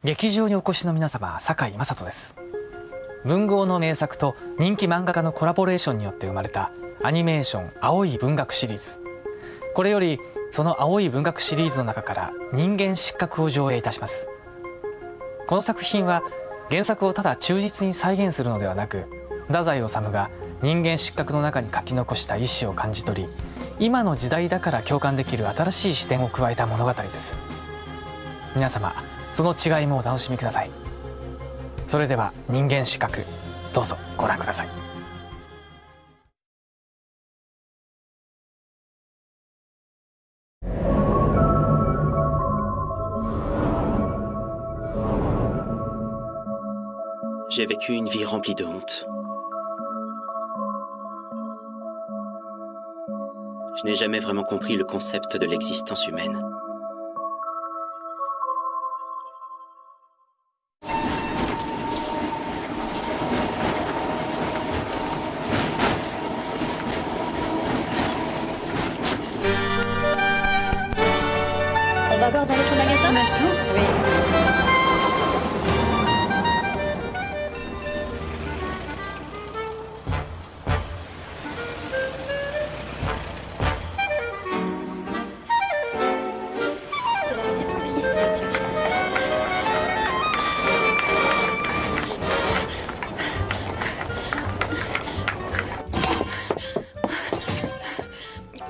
劇場にお越しの皆様、堺雅人です。文豪の名作と人気漫画家のコラボレーションによって生まれたアニメーション青い文学シリーズ。これよりその青い文学シリーズの中から人間失格を上映いたします。この作品は原作をただ忠実に再現するのではなく、太宰治が人間失格の中に書き残した意志を感じ取り、今の時代だから共感できる新しい視点を加えた物語です。皆様、その違いもお楽しみください。それでは人間失格、どうぞご覧ください。J'ai vécu une vie remplie de honte. Je n'ai jamais vraiment compris le concept de l'existence humaine. On va voir dans l'autre magasin? On a le temps? Oui.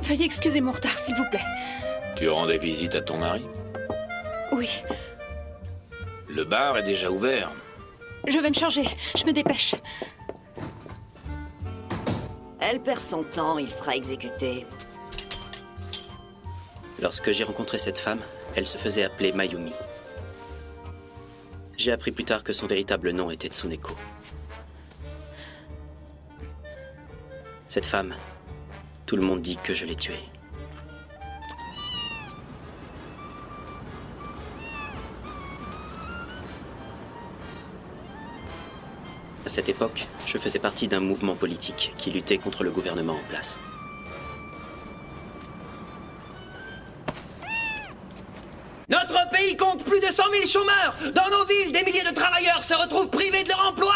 Veuillez excuser mon retard, s'il vous plaît. Tu rendais visite à ton mari? Oui. Le bar est déjà ouvert. Je vais me changer. Je me dépêche. Elle perd son temps, il sera exécuté. Lorsque j'ai rencontré cette femme, elle se faisait appeler Mayumi. J'ai appris plus tard que son véritable nom était Tsuneko. Cette femme, tout le monde dit que je l'ai tuée. À cette époque, je faisais partie d'un mouvement politique qui luttait contre le gouvernement en place. Notre pays compte plus de 100 000 chômeurs. Dans nos villes, des milliers de travailleurs se retrouvent privés de leur emploi.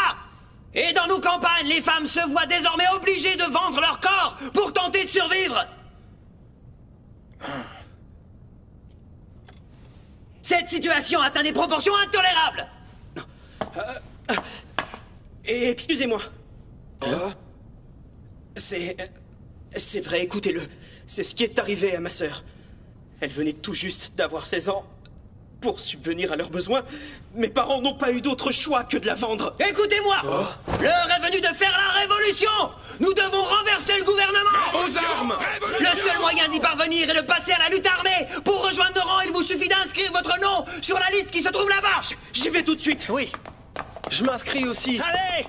Et dans nos campagnes, les femmes se voient désormais obligées de vendre leur corps pour tenter de survivre. Cette situation atteint des proportions intolérables. Et excusez-moi. C'est vrai, écoutez-le. C'est ce qui est arrivé à ma sœur. Elle venait tout juste d'avoir 16 ans. Pour subvenir à leurs besoins, mes parents n'ont pas eu d'autre choix que de la vendre. Écoutez-moi. L'heure est venue de faire la révolution. Nous devons renverser le gouvernement. Aux armes! Le seul moyen d'y parvenir est de passer à la lutte armée. Pour rejoindre nos rangs, il vous suffit d'inscrire votre nom sur la liste qui se trouve là-bas. J'y vais tout de suite. Oui. Je m'inscris aussi. Allez!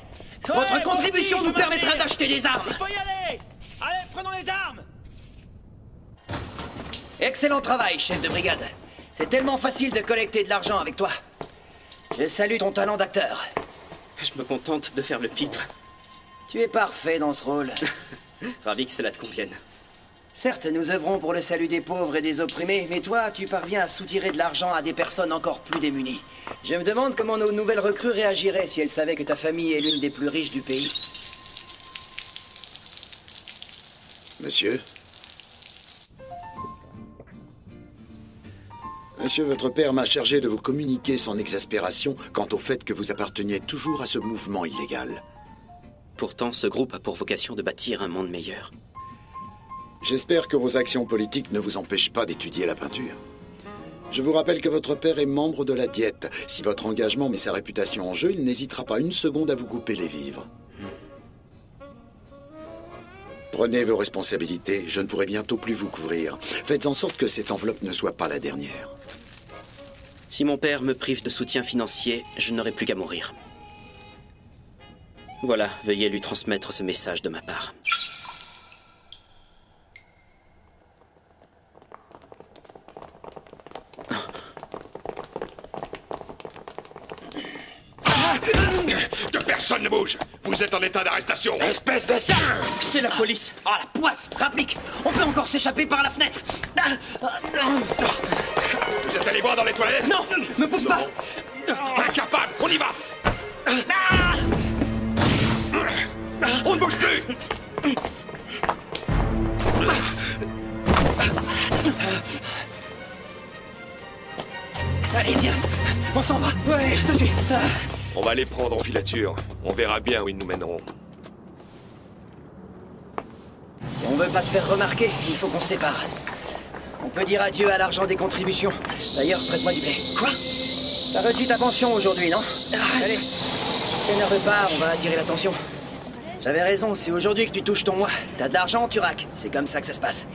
Votre contribution nous permettra d'acheter des armes. Il faut y aller! Allez, prenons les armes! Excellent travail, chef de brigade. C'est tellement facile de collecter de l'argent avec toi. Je salue ton talent d'acteur. Je me contente de faire le pitre. Tu es parfait dans ce rôle. Ravi que cela te convienne. Certes, nous œuvrons pour le salut des pauvres et des opprimés, mais toi, tu parviens à soutirer de l'argent à des personnes encore plus démunies. Je me demande comment nos nouvelles recrues réagiraient si elles savaient que ta famille est l'une des plus riches du pays. Monsieur? Monsieur, votre père m'a chargé de vous communiquer son exaspération quant au fait que vous apparteniez toujours à ce mouvement illégal. Pourtant, ce groupe a pour vocation de bâtir un monde meilleur. J'espère que vos actions politiques ne vous empêchent pas d'étudier la peinture. Je vous rappelle que votre père est membre de la Diète. Si votre engagement met sa réputation en jeu, il n'hésitera pas une seconde à vous couper les vivres. Prenez vos responsabilités, je ne pourrai bientôt plus vous couvrir. Faites en sorte que cette enveloppe ne soit pas la dernière. Si mon père me prive de soutien financier, je n'aurai plus qu'à mourir. Voilà, veuillez lui transmettre ce message de ma part. Que personne ne bouge! Vous êtes en état d'arrestation! Espèce de sale! C'est la police! Oh la poisse! Rapplique! On peut encore s'échapper par la fenêtre! Vous êtes allé voir dans les toilettes? Non! Me pousse pas! Incapable, on y va. On ne bouge plus. Allez, viens. On s'en va. Ouais, je te suis. On va les prendre en filature. On verra bien où ils nous mèneront. Si on veut pas se faire remarquer, il faut qu'on se sépare. On peut dire adieu à l'argent des contributions. D'ailleurs, prête-moi du blé. Quoi? T'as reçu ta pension aujourd'hui, non? Arrête. Allez, t'énerve pas, on va attirer l'attention. J'avais raison, c'est aujourd'hui que tu touches ton mois. T'as de l'argent, tu raques. C'est comme ça que ça se passe.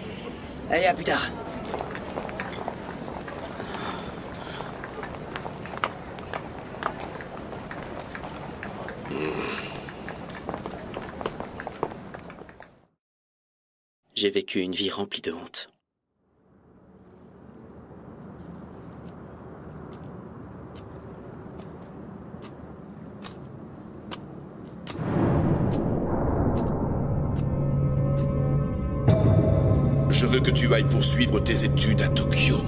Allez, à plus tard. J'ai vécu une vie remplie de honte. Je veux que tu ailles poursuivre tes études à Tokyo.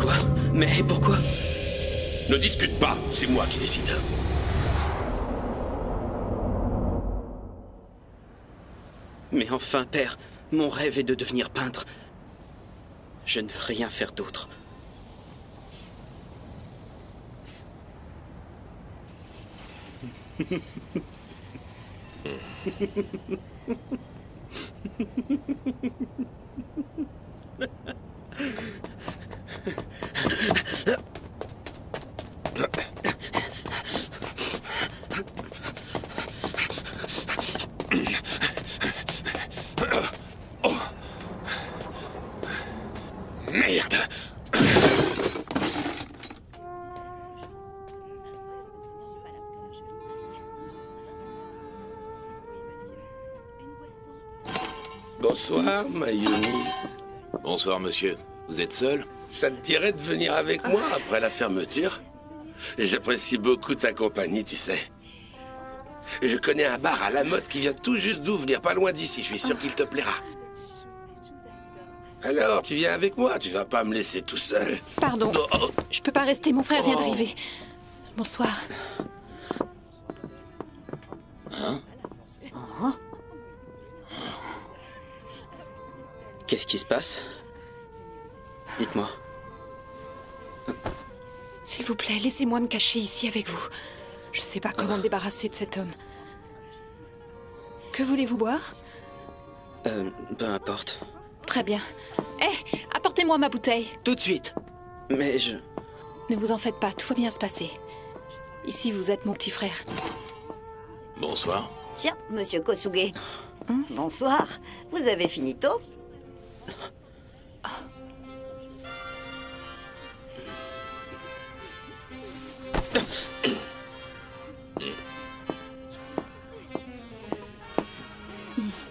Quoi? Mais pourquoi? Ne discute pas, c'est moi qui décide. Mais enfin, père, mon rêve est de devenir peintre. Je ne veux rien faire d'autre. Merde! Bonsoir, Mayumi. Bonsoir, monsieur. Vous êtes seul? Ça te dirait de venir avec moi après la fermeture? J'apprécie beaucoup ta compagnie, tu sais. Je connais un bar à la mode qui vient tout juste d'ouvrir, pas loin d'ici. Je suis sûr qu'il te plaira. Alors, tu viens avec moi, tu vas pas me laisser tout seul. Pardon, je peux pas rester, mon frère vient d'arriver. Bonsoir. Hein? Qu'est-ce qui se passe? Dites-moi. S'il vous plaît, laissez-moi me cacher ici avec vous. Je sais pas comment me débarrasser de cet homme. Que voulez-vous boire? Peu importe. Très bien. Hé, apportez-moi ma bouteille. Tout de suite. Mais je... Ne vous en faites pas, tout va bien se passer. Ici, vous êtes mon petit frère. Bonsoir. Tiens, monsieur Kosuge. Bonsoir. Vous avez fini tôt?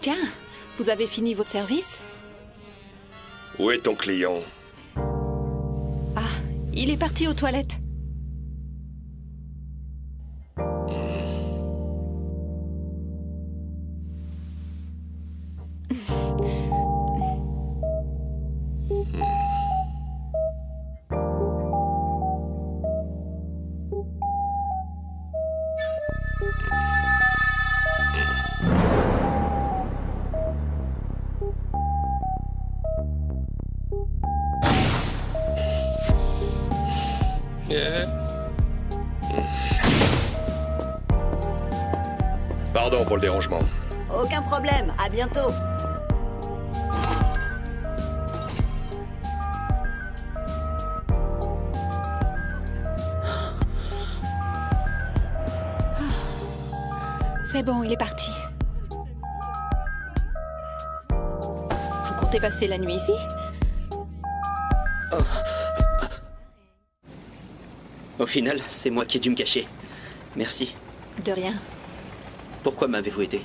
Tiens, vous avez fini votre service? Où est ton client? Ah, il est parti aux toilettes. Pardon pour le dérangement. Aucun problème, à bientôt. C'est bon, il est parti. Vous comptez passer la nuit ici? Au final, c'est moi qui ai dû me cacher. Merci. De rien. Pourquoi m'avez-vous aidé?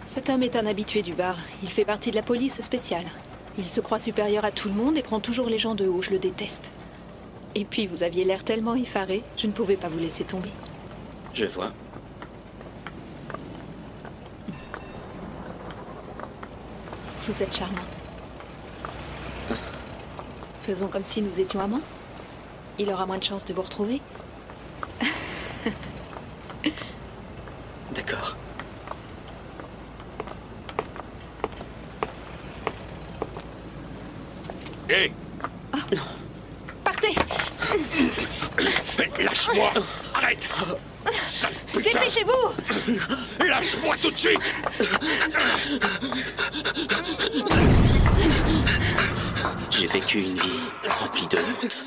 Cet homme est un habitué du bar. Il fait partie de la police spéciale. Il se croit supérieur à tout le monde et prend toujours les gens de haut. Je le déteste. Et puis, vous aviez l'air tellement effaré, je ne pouvais pas vous laisser tomber. Je vois. Vous êtes charmant. Faisons comme si nous étions amants. Il aura moins de chances de vous retrouver. D'accord. Hé! Partez! Lâche-moi! Arrête! Sale putain! Dépêchez-vous! Lâche-moi tout de suite! J'ai vécu une vie remplie de honte.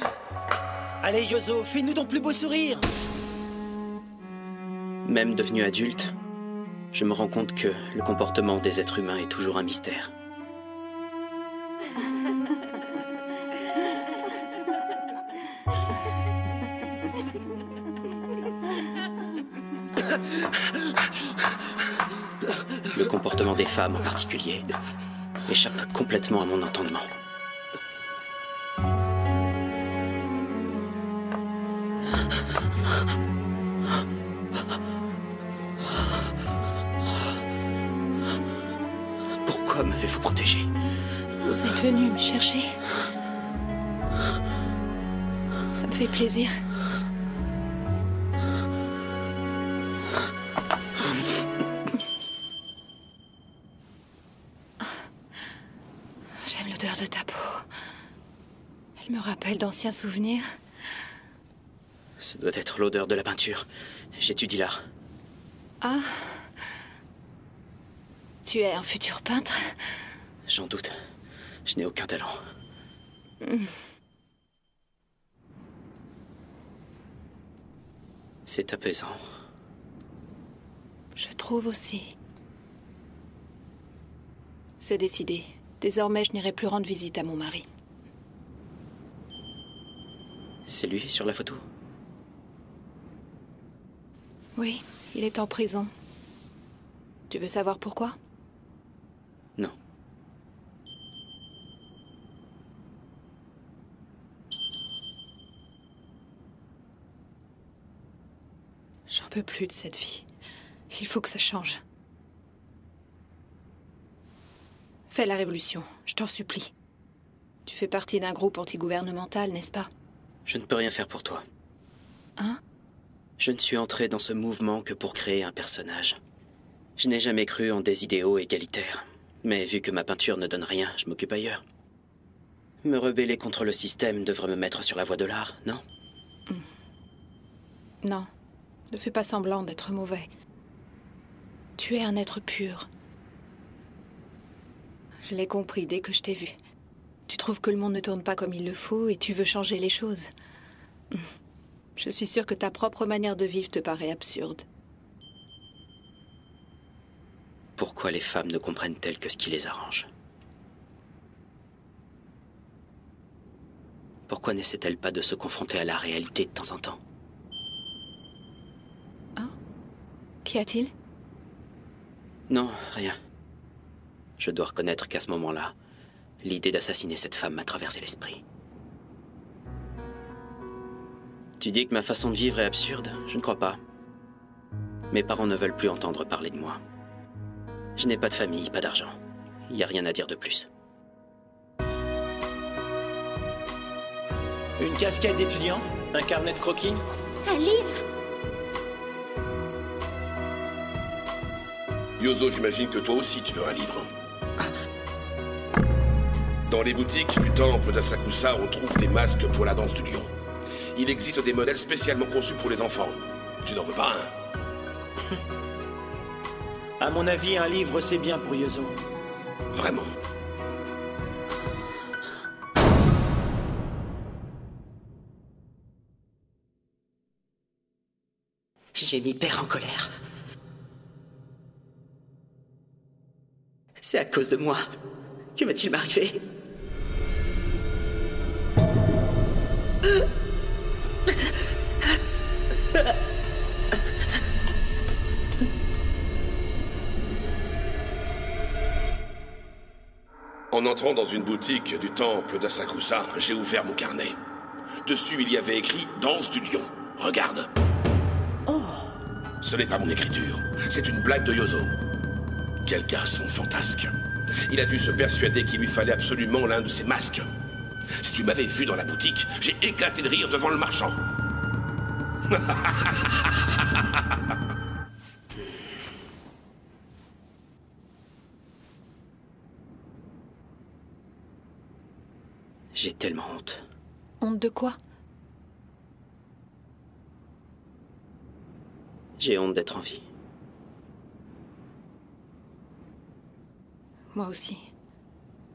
Allez, Yozo, fais-nous ton plus beau sourire. Même devenu adulte, je me rends compte que le comportement des êtres humains est toujours un mystère. Le comportement des femmes en particulier échappe complètement à mon entendement. Pourquoi m'avez-vous protégé? Vous êtes venu me chercher. Ça me fait plaisir. J'aime l'odeur de ta peau. Elle me rappelle d'anciens souvenirs. Ce doit être l'odeur de la peinture. J'étudie l'art. Ah. Tu es un futur peintre? J'en doute. Je n'ai aucun talent. C'est apaisant. Je trouve aussi. C'est décidé. Désormais, je n'irai plus rendre visite à mon mari. C'est lui sur la photo? Oui, il est en prison. Tu veux savoir pourquoi? Non. J'en peux plus de cette vie. Il faut que ça change. Fais la révolution, je t'en supplie. Tu fais partie d'un groupe antigouvernemental, n'est-ce pas? Je ne peux rien faire pour toi. Hein? Je ne suis entré dans ce mouvement que pour créer un personnage. Je n'ai jamais cru en des idéaux égalitaires. Mais vu que ma peinture ne donne rien, je m'occupe ailleurs. Me rebeller contre le système devrait me mettre sur la voie de l'art, non? Non. Ne fais pas semblant d'être mauvais. Tu es un être pur. Je l'ai compris dès que je t'ai vu. Tu trouves que le monde ne tourne pas comme il le faut et tu veux changer les choses. Je suis sûre que ta propre manière de vivre te paraît absurde. Pourquoi les femmes ne comprennent-elles que ce qui les arrange? Pourquoi n'essaient-elles pas de se confronter à la réalité de temps en temps? Hein? Qu'y a-t-il? Non, rien. Je dois reconnaître qu'à ce moment-là, l'idée d'assassiner cette femme m'a traversé l'esprit. Tu dis que ma façon de vivre est absurde? Je ne crois pas. Mes parents ne veulent plus entendre parler de moi. Je n'ai pas de famille, pas d'argent. Il n'y a rien à dire de plus. Une casquette d'étudiant? Un carnet de croquis? Un livre? Yozo, j'imagine que toi aussi tu veux un livre. Dans les boutiques du temple d'Asakusa, on trouve des masques pour la danse du lion. Il existe des modèles spécialement conçus pour les enfants. Tu n'en veux pas un? À mon avis, un livre, c'est bien pour Yozo. Vraiment? J'ai mis père en colère. C'est à cause de moi. Que va-t-il m'arriver? En entrant dans une boutique du temple d'Asakusa, j'ai ouvert mon carnet. Dessus, il y avait écrit « Danse du lion ». Regarde. Oh. Ce n'est pas mon écriture, c'est une blague de Yozo. Quel garçon fantasque. Il a dû se persuader qu'il lui fallait absolument l'un de ces masques. Si tu m'avais vu dans la boutique, j'ai éclaté de rire devant le marchand. J'ai tellement honte. Honte de quoi? J'ai honte d'être en vie. Moi aussi.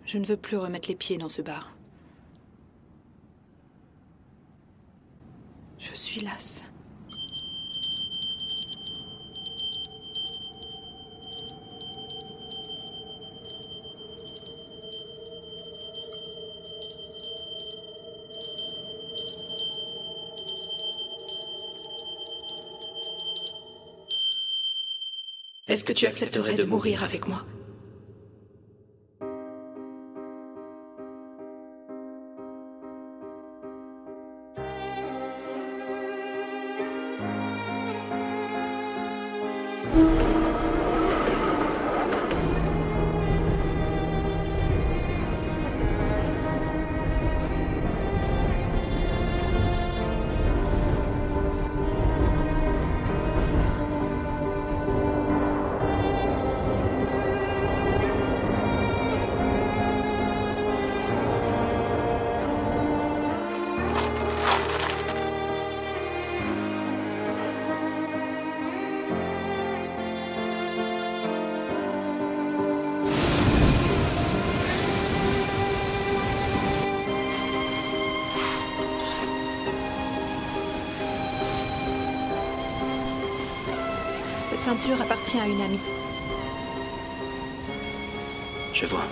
Je ne veux plus remettre les pieds dans ce bar. Je suis lasse. Est-ce que tu accepterais de mourir avec moi? Cette ceinture appartient à une amie. Je vois.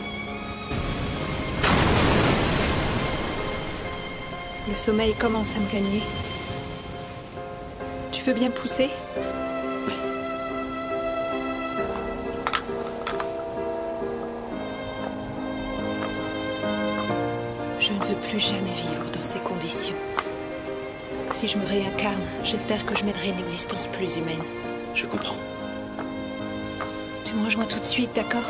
Le sommeil commence à me gagner. Tu veux bien pousser? Oui. Je ne veux plus jamais vivre dans ces conditions. Si je me réincarne, j'espère que je mènerai une existence plus humaine. Je comprends. Tu me rejoins tout de suite, d'accord?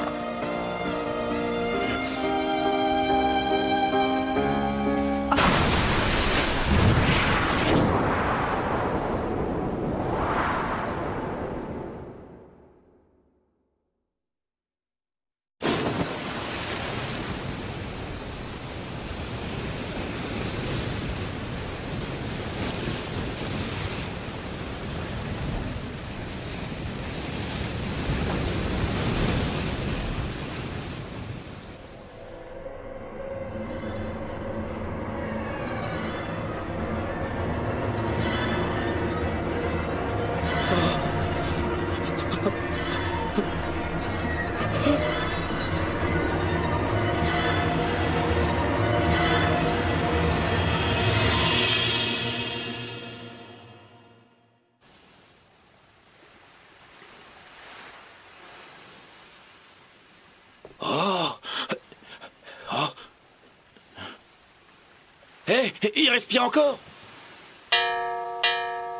Hé, il respire encore.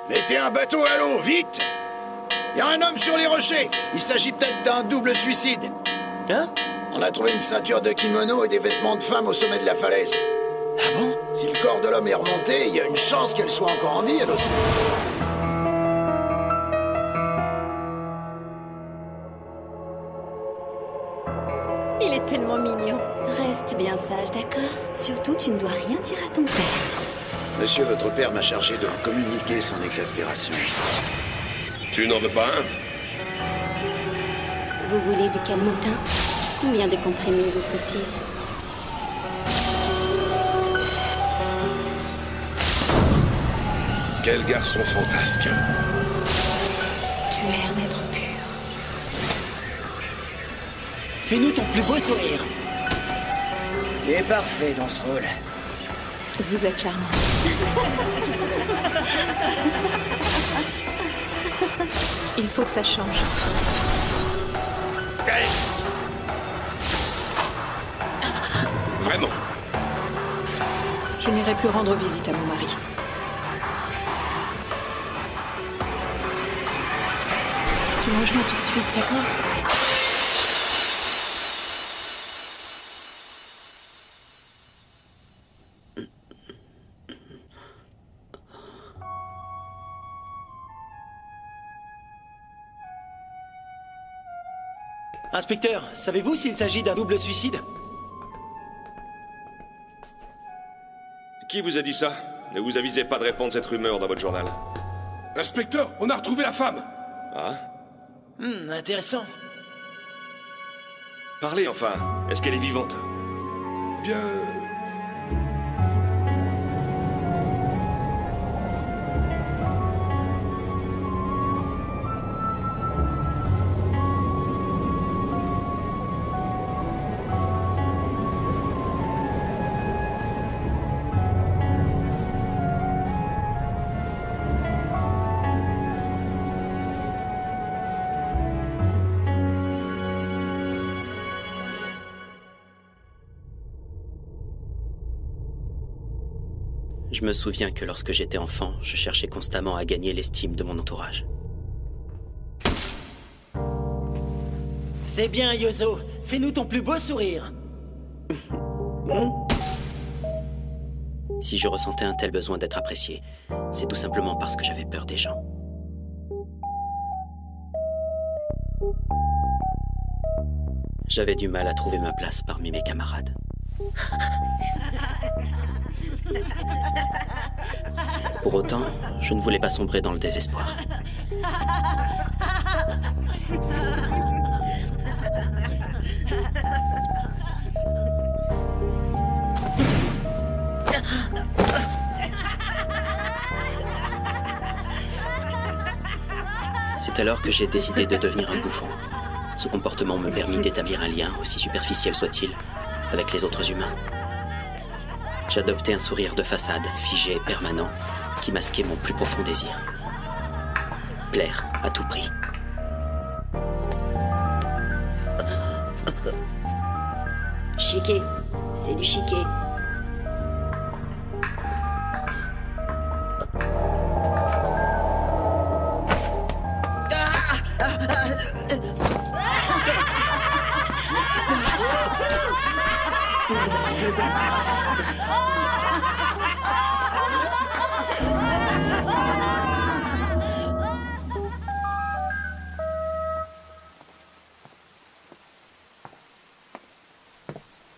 Mettez un bateau à l'eau, vite! Il y a un homme sur les rochers. Il s'agit peut-être d'un double suicide. Hein? On a trouvé une ceinture de kimono et des vêtements de femme au sommet de la falaise. Ah bon? Si le corps de l'homme est remonté, il y a une chance qu'elle soit encore en vie, elle aussi. Il est tellement mignon. Reste bien sage, d'accord? Surtout, tu ne dois rien dire à ton père. Monsieur, votre père m'a chargé de vous communiquer son exaspération. Tu n'en veux pas un? Vous voulez du calmotin? Combien de comprimés vous faut-il? Quel garçon fantasque. Tu as l'air d'être pur. Fais-nous ton plus beau sourire. Tu es parfait dans ce rôle. Vous êtes charmant. Il faut que ça change. Hey. Vraiment? Je n'irai plus rendre visite à mon mari. Tu me rejoins tout de suite, d'accord? Inspecteur, savez-vous s'il s'agit d'un double suicide? Qui vous a dit ça? Ne vous avisez pas de répandre cette rumeur dans votre journal. Inspecteur, on a retrouvé la femme. Ah? Intéressant. Parlez enfin. Est-ce qu'elle est vivante? Bien... Je me souviens que lorsque j'étais enfant, je cherchais constamment à gagner l'estime de mon entourage. C'est bien, Yozo. Fais-nous ton plus beau sourire. Si je ressentais un tel besoin d'être apprécié, c'est tout simplement parce que j'avais peur des gens. J'avais du mal à trouver ma place parmi mes camarades. Pour autant, je ne voulais pas sombrer dans le désespoir. C'est alors que j'ai décidé de devenir un bouffon. Ce comportement me permit d'établir un lien, aussi superficiel soit-il, avec les autres humains. J'adoptais un sourire de façade, figé et permanent, qui masquait mon plus profond désir. Plaire à tout prix. Chiquet. C'est du chiquet.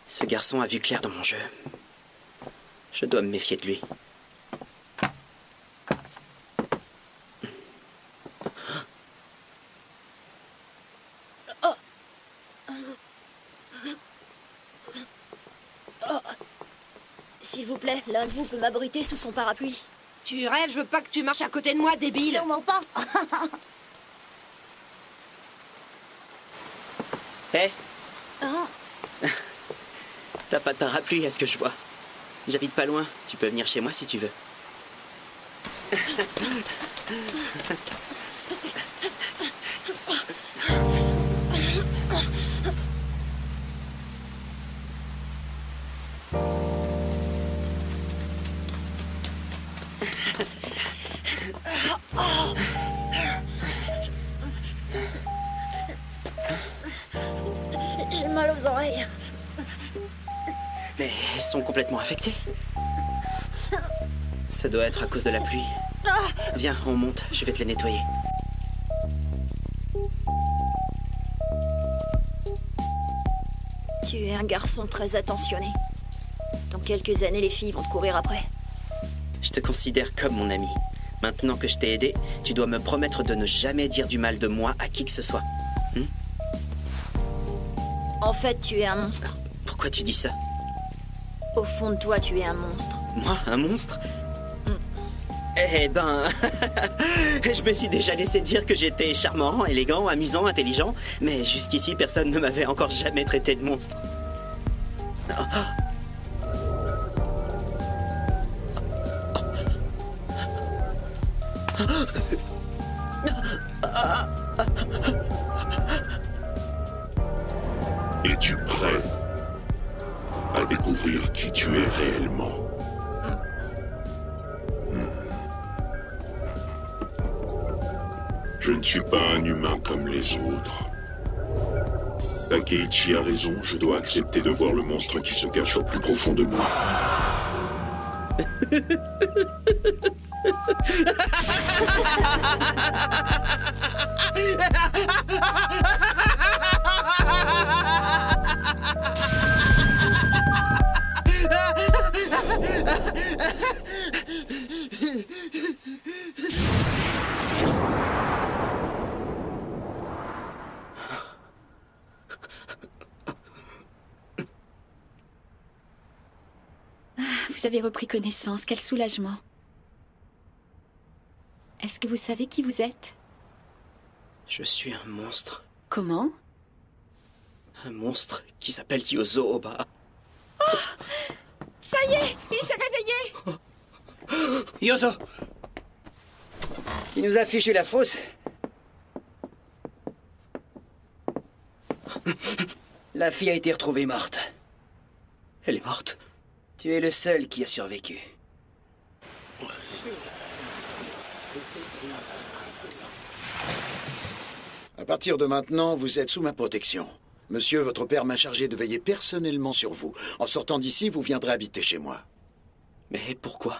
Ce garçon a vu clair dans mon jeu. Je dois me méfier de lui. S'il vous plaît, l'un de vous peut m'abriter sous son parapluie. Tu rêves, je veux pas que tu marches à côté de moi, débile. Sûrement pas. Hé, Hein? t'as pas de parapluie à ce que je vois. J'habite pas loin, tu peux venir chez moi si tu veux. J'ai mal aux oreilles. Mais elles sont complètement affectées. Ça doit être à cause de la pluie. Viens, on monte, je vais te les nettoyer. Tu es un garçon très attentionné. Dans quelques années, les filles vont te courir après. Je te considère comme mon ami. Maintenant que je t'ai aidé, tu dois me promettre de ne jamais dire du mal de moi à qui que ce soit. En fait, tu es un monstre. Pourquoi tu dis ça? Au fond de toi, tu es un monstre. Moi, un monstre? Eh ben... je me suis déjà laissé dire que j'étais charmant, élégant, amusant, intelligent, mais jusqu'ici, personne ne m'avait encore jamais traité de monstre. Es-tu prêt à découvrir qui tu es réellement? Je ne suis pas un humain comme les autres. Takeichi a raison, je dois accepter de voir le monstre qui se cache au plus profond de moi. avez repris connaissance, quel soulagement. Est-ce que vous savez qui vous êtes? Je suis un monstre. Comment? Un monstre qui s'appelle Yozo Oba. Oh! Ça y est, il s'est réveillé! Yozo! Il nous a fichu la fausse. La fille a été retrouvée morte. Elle est morte? Tu es le seul qui a survécu. À partir de maintenant, vous êtes sous ma protection. Monsieur, votre père m'a chargé de veiller personnellement sur vous. En sortant d'ici, vous viendrez habiter chez moi. Mais pourquoi?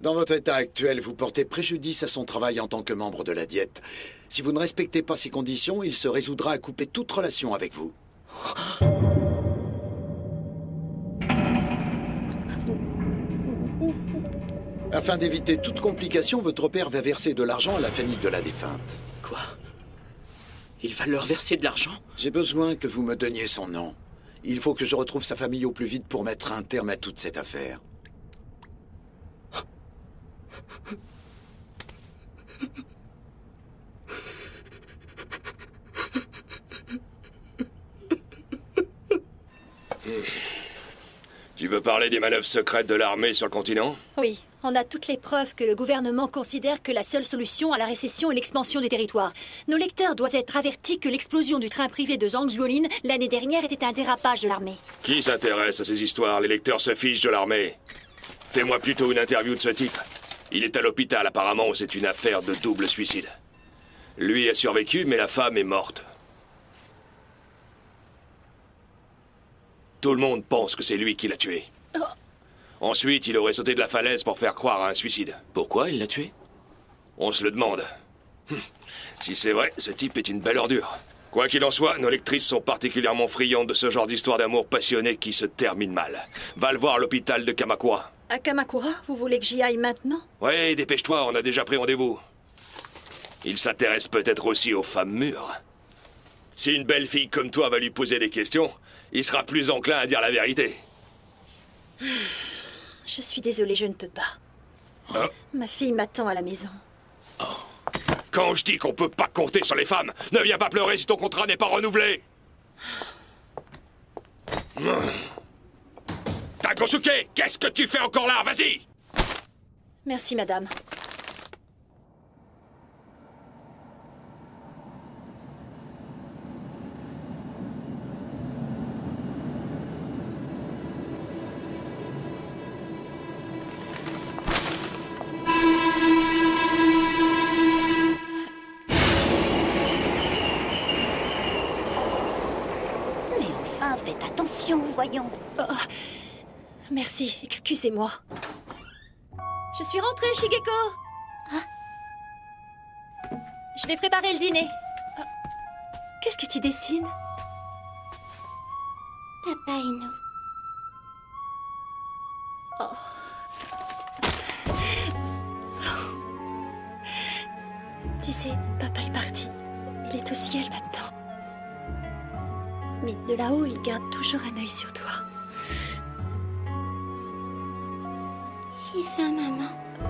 Dans votre état actuel, vous portez préjudice à son travail en tant que membre de la Diète. Si vous ne respectez pas ces conditions, il se résoudra à couper toute relation avec vous. Afin d'éviter toute complication, votre père va verser de l'argent à la famille de la défunte. Quoi? Il va leur verser de l'argent? J'ai besoin que vous me donniez son nom. Il faut que je retrouve sa famille au plus vite pour mettre un terme à toute cette affaire. Tu veux parler des manœuvres secrètes de l'armée sur le continent? Oui, on a toutes les preuves que le gouvernement considère que la seule solution à la récession est l'expansion du territoire. Nos lecteurs doivent être avertis que l'explosion du train privé de Zhang Zuolin l'année dernière était un dérapage de l'armée. Qui s'intéresse à ces histoires? Les lecteurs se fichent de l'armée. Fais-moi plutôt une interview de ce type. Il est à l'hôpital apparemment, c'est une affaire de double suicide. Lui a survécu, mais la femme est morte. Tout le monde pense que c'est lui qui l'a tué. Oh. Ensuite, il aurait sauté de la falaise pour faire croire à un suicide. Pourquoi il l'a tué? On se le demande. Si c'est vrai, ce type est une belle ordure. Quoi qu'il en soit, nos lectrices sont particulièrement friandes de ce genre d'histoire d'amour passionné qui se termine mal. Va le voir à l'hôpital de Kamakura. À Kamakura, vous voulez que j'y aille maintenant? Ouais, dépêche-toi, on a déjà pris rendez-vous. Il s'intéresse peut-être aussi aux femmes mûres. Si une belle fille comme toi va lui poser des questions, il sera plus enclin à dire la vérité. Je suis désolée, je ne peux pas. Oh. Ma fille m'attend à la maison. Oh. Quand je dis qu'on peut pas compter sur les femmes, ne viens pas pleurer si ton contrat n'est pas renouvelé. Takosuke, qu'est-ce que tu fais encore là? Vas-y! Merci, madame. Faites attention, voyons. Oh, merci, excusez-moi. Je suis rentrée, Shigeko. Ah. Je vais préparer le dîner. Ah. Qu'est-ce que tu dessines? Papa et nous. Oh. Tu sais, papa est parti. Il est au ciel maintenant. Mais de là-haut, il garde toujours un œil sur toi. J'ai faim, maman.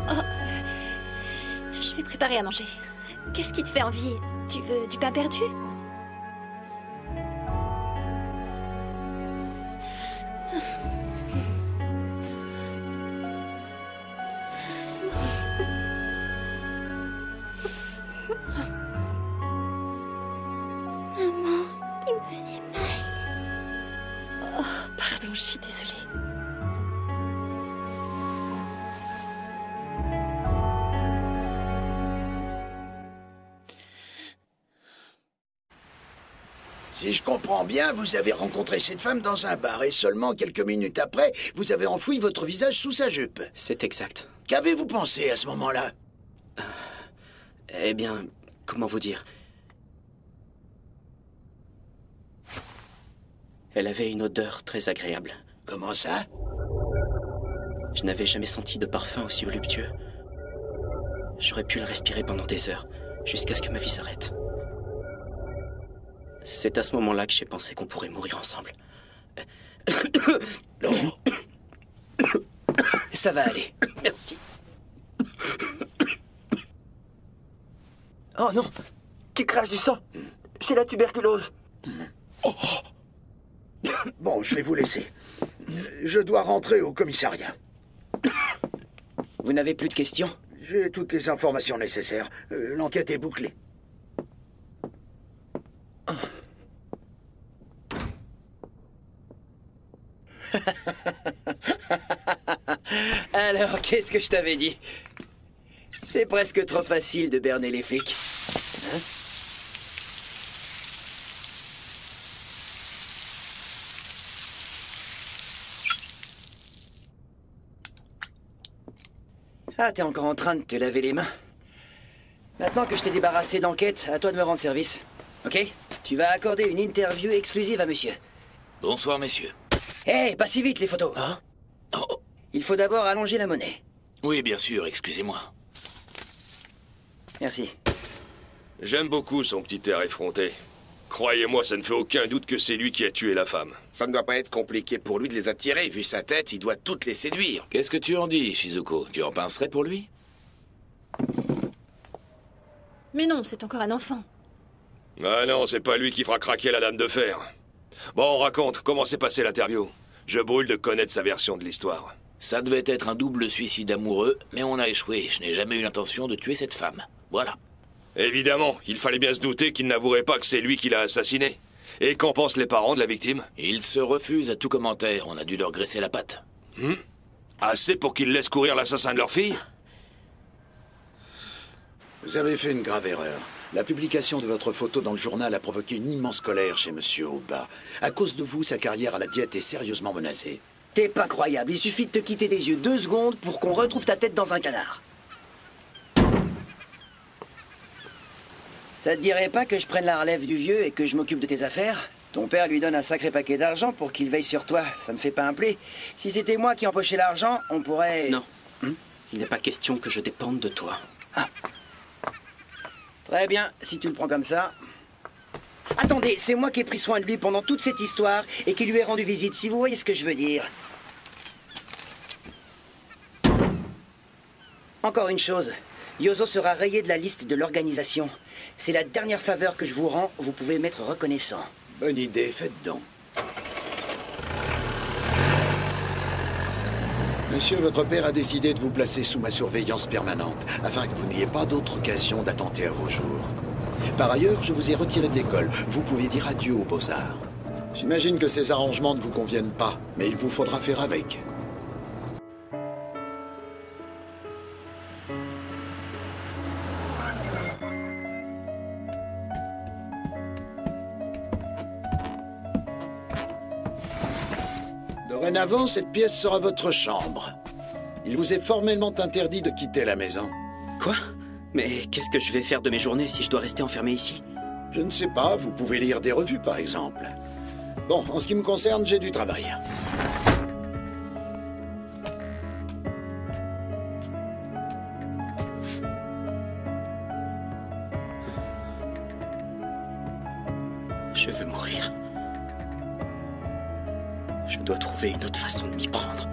Oh. Je vais préparer à manger. Qu'est-ce qui te fait envie? Tu veux du pain perdu? Maman, tu me fais mal. Oh, pardon, je suis désolée. Si je comprends bien, vous avez rencontré cette femme dans un bar et seulement quelques minutes après, vous avez enfoui votre visage sous sa jupe. C'est exact. Qu'avez-vous pensé à ce moment-là? Eh bien, comment vous dire? Elle avait une odeur très agréable. Comment ça? Je n'avais jamais senti de parfum aussi voluptueux. J'aurais pu le respirer pendant des heures, jusqu'à ce que ma vie s'arrête. C'est à ce moment-là que j'ai pensé qu'on pourrait mourir ensemble. Ça va aller. Merci. Oh non! Qui crache du sang? C'est la tuberculose. Bon, je vais vous laisser. Je dois rentrer au commissariat. Vous n'avez plus de questions? J'ai toutes les informations nécessaires. L'enquête est bouclée. Alors, qu'est-ce que je t'avais dit? C'est presque trop facile de berner les flics. Hein? Ah, t'es encore en train de te laver les mains. Maintenant que je t'ai débarrassé d'enquête, à toi de me rendre service. Ok? Tu vas accorder une interview exclusive à monsieur. Bonsoir, messieurs. Hé, pas si vite les photos. Hein? Oh. Il faut d'abord allonger la monnaie. Oui, bien sûr, excusez-moi. Merci. J'aime beaucoup son petit air effronté. Croyez-moi, ça ne fait aucun doute que c'est lui qui a tué la femme. Ça ne doit pas être compliqué pour lui de les attirer. Vu sa tête, il doit toutes les séduire. Qu'est-ce que tu en dis, Shizuko? Tu en pincerais pour lui? Mais non, c'est encore un enfant. Ah non, c'est pas lui qui fera craquer la dame de fer. Bon, raconte, comment s'est passée l'interview? Je brûle de connaître sa version de l'histoire. Ça devait être un double suicide amoureux, mais on a échoué. Je n'ai jamais eu l'intention de tuer cette femme. Voilà. Évidemment, il fallait bien se douter qu'il n'avouerait pas que c'est lui qui l'a assassiné. Et qu'en pensent les parents de la victime? Ils se refusent à tout commentaire. On a dû leur graisser la patte. Assez pour qu'ils laissent courir l'assassin de leur fille? Vous avez fait une grave erreur. La publication de votre photo dans le journal a provoqué une immense colère chez Monsieur Oba. À cause de vous, sa carrière à la diète est sérieusement menacée. T'es pas croyable, il suffit de te quitter des yeux 2 secondes pour qu'on retrouve ta tête dans un canard. Ça te dirait pas que je prenne la relève du vieux et que je m'occupe de tes affaires? Ton père lui donne un sacré paquet d'argent pour qu'il veille sur toi. Ça ne fait pas un plé. Si c'était moi qui empochais l'argent, on pourrait... Non. Il n'est pas question que je dépende de toi. Ah. Très bien, si tu le prends comme ça. Attendez, c'est moi qui ai pris soin de lui pendant toute cette histoire et qui lui ai rendu visite, si vous voyez ce que je veux dire. Encore une chose, Yozo sera rayé de la liste de l'organisation. C'est la dernière faveur que je vous rends, vous pouvez m'être reconnaissant. Bonne idée, faites donc. Monsieur, votre père a décidé de vous placer sous ma surveillance permanente, afin que vous n'ayez pas d'autre occasion d'attenter à vos jours. Par ailleurs, je vous ai retiré de l'école. Vous pouvez dire adieu aux beaux-arts. J'imagine que ces arrangements ne vous conviennent pas, mais il vous faudra faire avec. Dorénavant, cette pièce sera votre chambre. Il vous est formellement interdit de quitter la maison. Quoi? Mais qu'est-ce que je vais faire de mes journées si je dois rester enfermé ici? Je ne sais pas, vous pouvez lire des revues par exemple. Bon, en ce qui me concerne, j'ai du travail. Je veux mourir. Je dois trouver une autre façon de m'y prendre.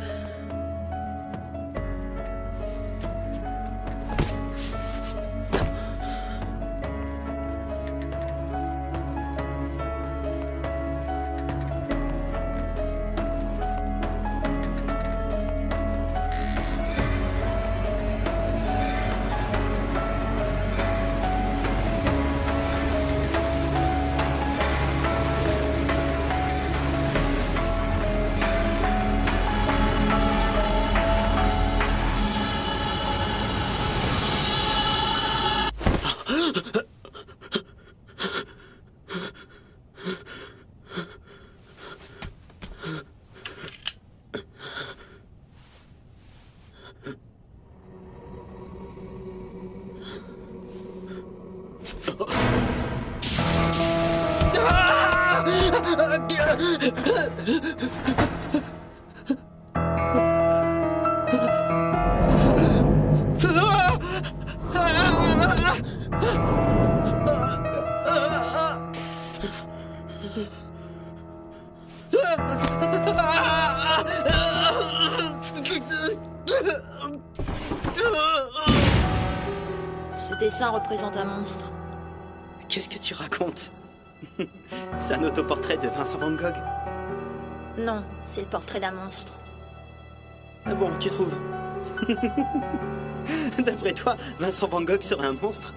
Ce dessin représente un monstre. Qu'est-ce que tu racontes? C'est un autoportrait de Vincent Van Gogh? Non, c'est le portrait d'un monstre. Ah bon, tu trouves? D'après toi, Vincent Van Gogh serait un monstre?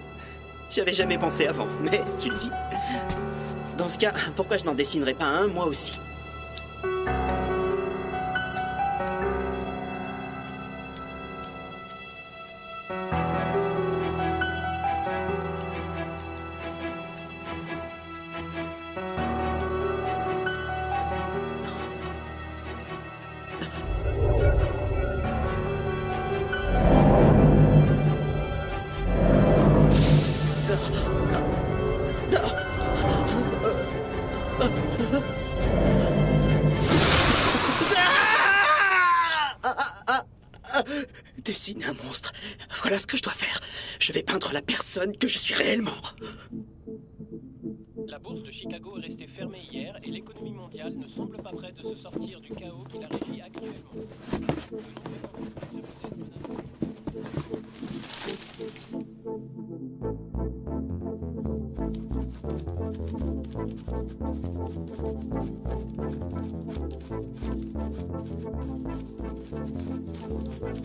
J'y avais jamais pensé avant, mais si tu le dis... Dans ce cas, pourquoi je n'en dessinerais pas un, moi aussi? Dessiner un monstre. Voilà ce que je dois faire. Je vais peindre la personne que je suis réellement. La bourse de Chicago est restée fermée hier et l'économie mondiale ne semble pas prête de se sortir du chaos qui la régit actuellement.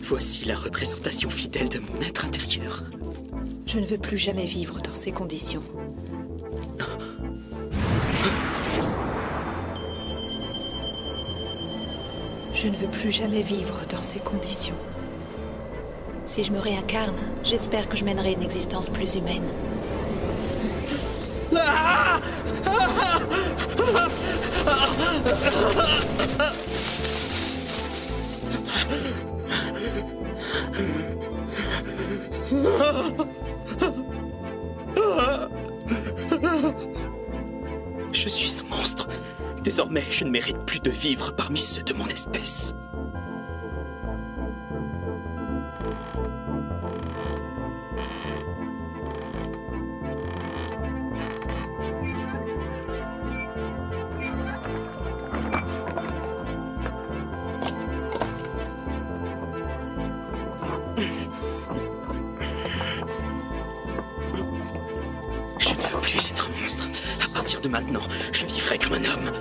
Voici la représentation fidèle de mon être intérieur. Je ne veux plus jamais vivre dans ces conditions. Je ne veux plus jamais vivre dans ces conditions. Si je me réincarne, j'espère que je mènerai une existence plus humaine. Je suis un monstre. Désormais, je ne mérite plus de vivre parmi ceux de mon espèce. Je ne veux plus être un monstre. À partir de maintenant, je vivrai comme un homme.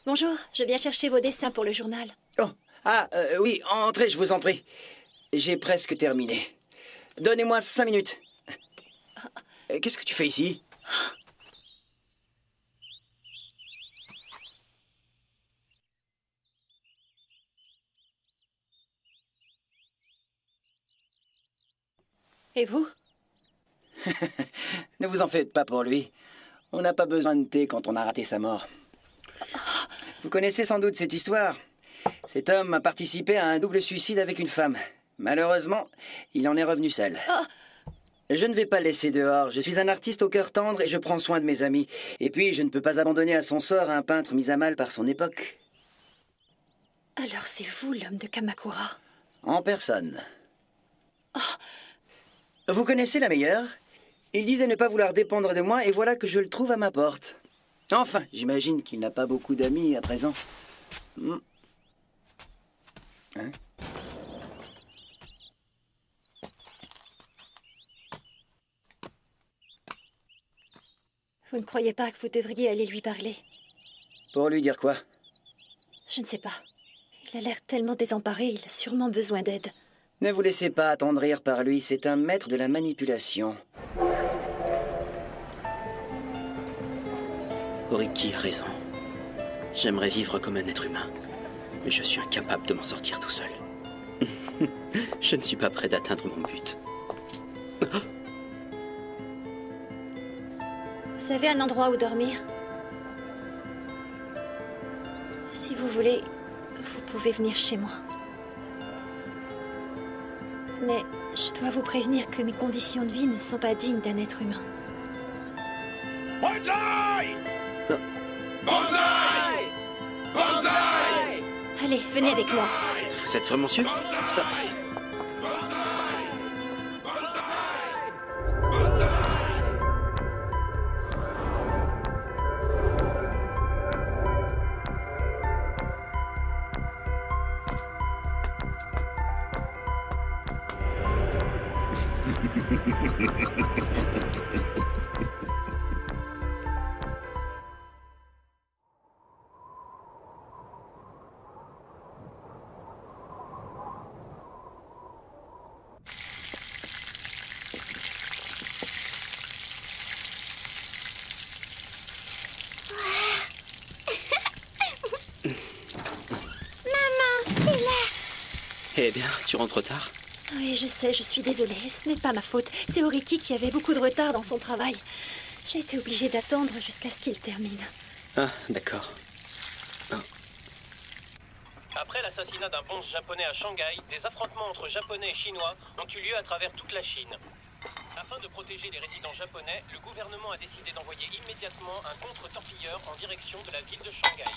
Bonjour, je viens chercher vos dessins pour le journal. Oh, oui, entrez, je vous en prie. J'ai presque terminé. Donnez-moi 5 minutes. Qu'est-ce que tu fais ici? Et vous? Ne vous en faites pas pour lui. On n'a pas besoin de thé quand on a raté sa mort. Vous connaissez sans doute cette histoire. Cet homme a participé à un double suicide avec une femme. Malheureusement, il en est revenu seul. Je ne vais pas le laisser dehors. Je suis un artiste au cœur tendre et je prends soin de mes amis. Et puis, je ne peux pas abandonner à son sort un peintre mis à mal par son époque. Alors c'est vous l'homme de Kamakura? En personne. Vous connaissez la meilleure? Il disait ne pas vouloir dépendre de moi et voilà que je le trouve à ma porte. Enfin, j'imagine qu'il n'a pas beaucoup d'amis à présent. Hein? Vous ne croyez pas que vous devriez aller lui parler? Pour lui dire quoi? Je ne sais pas. Il a l'air tellement désemparé, il a sûrement besoin d'aide. Ne vous laissez pas attendrir par lui, c'est un maître de la manipulation. Oriki a raison. J'aimerais vivre comme un être humain, mais je suis incapable de m'en sortir tout seul. Je ne suis pas prêt d'atteindre mon but. Vous avez un endroit où dormir? Si vous voulez, vous pouvez venir chez moi. Mais je dois vous prévenir que mes conditions de vie ne sont pas dignes d'un être humain. Banzai! Banzai! Allez, venez avec moi. Vous êtes vraiment sûr? Eh bien, tu rentres tard? Oui, je sais, je suis désolée. Ce n'est pas ma faute. C'est Oriki qui avait beaucoup de retard dans son travail. J'ai été obligée d'attendre jusqu'à ce qu'il termine. Ah, d'accord. Après l'assassinat d'un bonze japonais à Shanghai, des affrontements entre japonais et chinois ont eu lieu à travers toute la Chine. Afin de protéger les résidents japonais, le gouvernement a décidé d'envoyer immédiatement un contre-torpilleur en direction de la ville de Shanghai.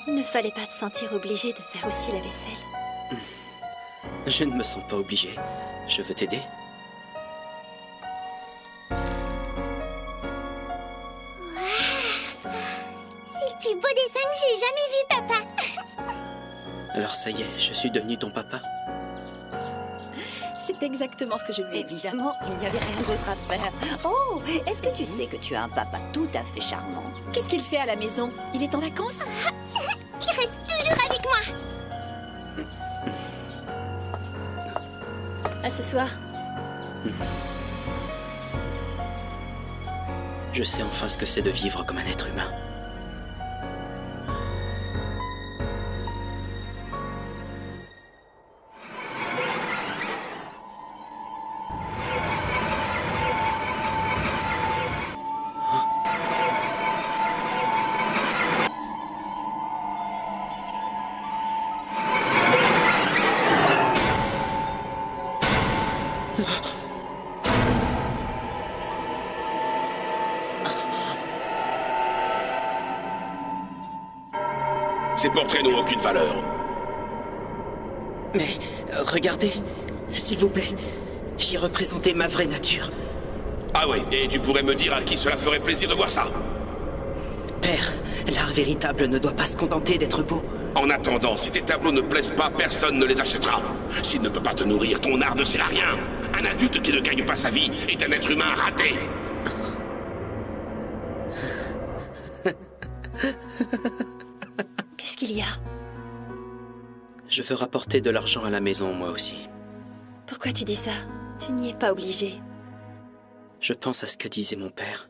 Il ne fallait pas te sentir obligé de faire aussi la vaisselle. Je ne me sens pas obligé. Je veux t'aider. C'est le plus beau dessin que j'ai jamais vu, papa. Alors ça y est, je suis devenu ton papa. C'est exactement ce que je lui ai dit. Évidemment, il n'y avait rien d'autre à faire. Oh, est-ce que tu sais que tu as un papa tout à fait charmant? Qu'est-ce qu'il fait à la maison? Il est en vacances? Il reste toujours avec moi. À ce soir. Je sais enfin ce que c'est de vivre comme un être humain. Ces portraits n'ont aucune valeur. Mais regardez, s'il vous plaît, j'y représentais ma vraie nature. Ah oui, et tu pourrais me dire à qui cela ferait plaisir de voir ça? Père, l'art véritable ne doit pas se contenter d'être beau. En attendant, si tes tableaux ne plaisent pas, personne ne les achètera. S'il ne peut pas te nourrir, ton art ne sert à rien. Un adulte qui ne gagne pas sa vie est un être humain raté. Qu'est-ce qu'il y a? Je veux rapporter de l'argent à la maison, moi aussi. Pourquoi tu dis ça? Tu n'y es pas obligé. Je pense à ce que disait mon père.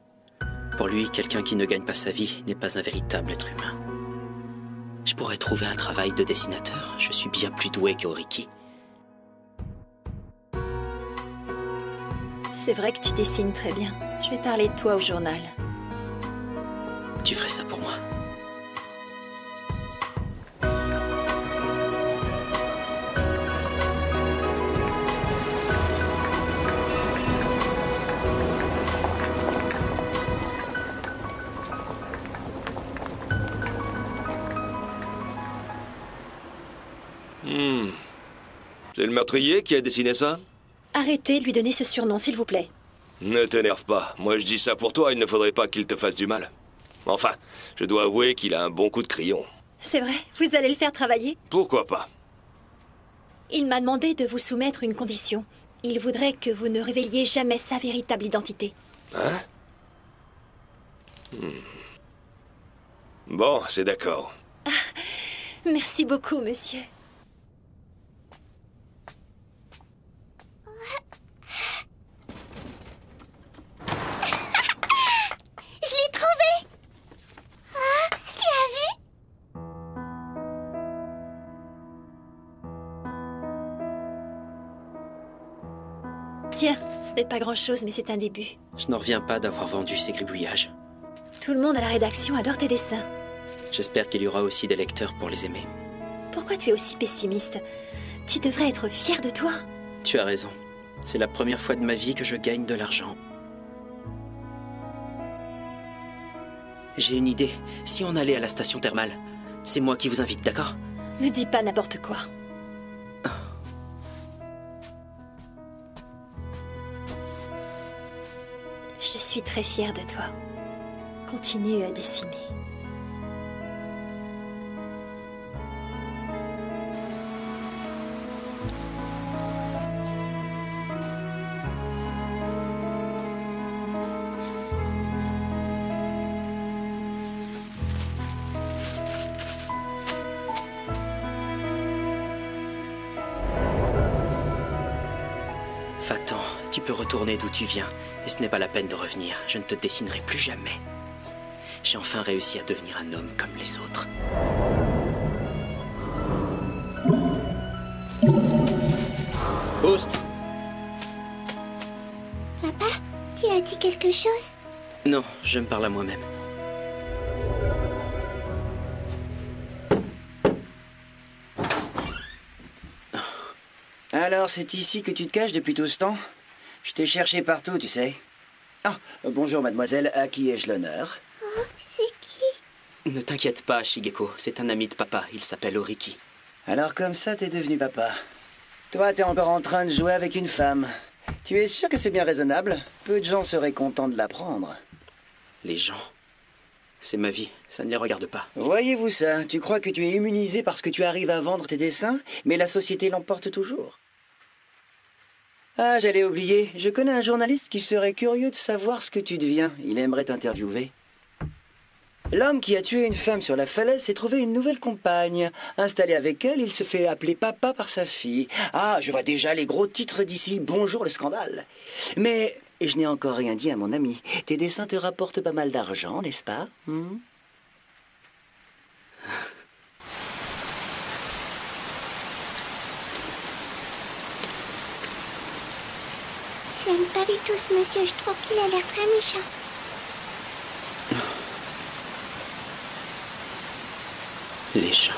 Pour lui, quelqu'un qui ne gagne pas sa vie n'est pas un véritable être humain. Je pourrais trouver un travail de dessinateur. Je suis bien plus doué qu'Oriki. C'est vrai que tu dessines très bien. Je vais parler de toi au journal. Tu ferais ça pour moi? C'est le meurtrier qui a dessiné ça? Arrêtez de lui donner ce surnom, s'il vous plaît. Ne t'énerve pas. Moi, je dis ça pour toi. Il ne faudrait pas qu'il te fasse du mal. Enfin, je dois avouer qu'il a un bon coup de crayon. C'est vrai? Vous allez le faire travailler? Pourquoi pas? Il m'a demandé de vous soumettre une condition. Il voudrait que vous ne révéliez jamais sa véritable identité. Hein? Bon, c'est d'accord. Ah, merci beaucoup, monsieur. Je l'ai trouvé! Ah, tu as vu? Tiens, ce n'est pas grand-chose, mais c'est un début. Je n'en reviens pas d'avoir vendu ces gribouillages. Tout le monde à la rédaction adore tes dessins. J'espère qu'il y aura aussi des lecteurs pour les aimer. Pourquoi tu es aussi pessimiste? Tu devrais être fier de toi. Tu as raison. C'est la première fois de ma vie que je gagne de l'argent. J'ai une idée. Si on allait à la station thermale, c'est moi qui vous invite, d'accord? Ne dis pas n'importe quoi. Je suis très fière de toi. Continue à dessiner. Va-t'en, tu peux retourner d'où tu viens. Et ce n'est pas la peine de revenir. Je ne te dessinerai plus jamais. J'ai enfin réussi à devenir un homme comme les autres. Oust! Papa, tu as dit quelque chose? Non, je me parle à moi-même. Alors, c'est ici que tu te caches depuis tout ce temps? Je t'ai cherché partout, tu sais. Ah, bonjour mademoiselle, à qui ai-je l'honneur? Oh, c'est qui? Ne t'inquiète pas, Shigeko, c'est un ami de papa, il s'appelle Oriki. Alors comme ça, t'es devenu papa. Toi, t'es encore en train de jouer avec une femme. Tu es sûr que c'est bien raisonnable? Peu de gens seraient contents de l'apprendre. Les gens? C'est ma vie, ça ne les regarde pas. Voyez-vous ça? Tu crois que tu es immunisé parce que tu arrives à vendre tes dessins, mais la société l'emporte toujours. Ah, j'allais oublier. Je connais un journaliste qui serait curieux de savoir ce que tu deviens. Il aimerait t'interviewer. L'homme qui a tué une femme sur la falaise s'est trouvé une nouvelle compagne. Installé avec elle, il se fait appeler papa par sa fille. Ah, je vois déjà les gros titres d'ici. Bonjour le scandale. Mais je n'ai encore rien dit à mon ami. Tes dessins te rapportent pas mal d'argent, n'est-ce pas? J'aime pas du tout ce monsieur, je trouve qu'il a l'air très méchant. Les gens.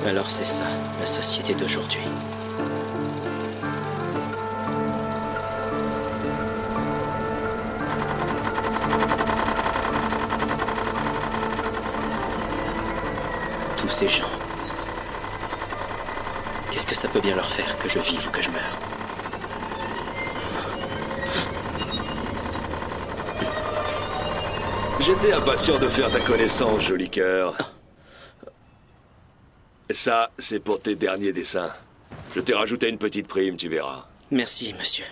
Alors c'est ça, la société d'aujourd'hui. Tous ces gens. Qu'est-ce que ça peut bien leur faire que je vive ou que je meure? J'étais impatient de faire ta connaissance, joli cœur. Ça, c'est pour tes derniers dessins. Je t'ai rajouté une petite prime, tu verras. Merci, monsieur.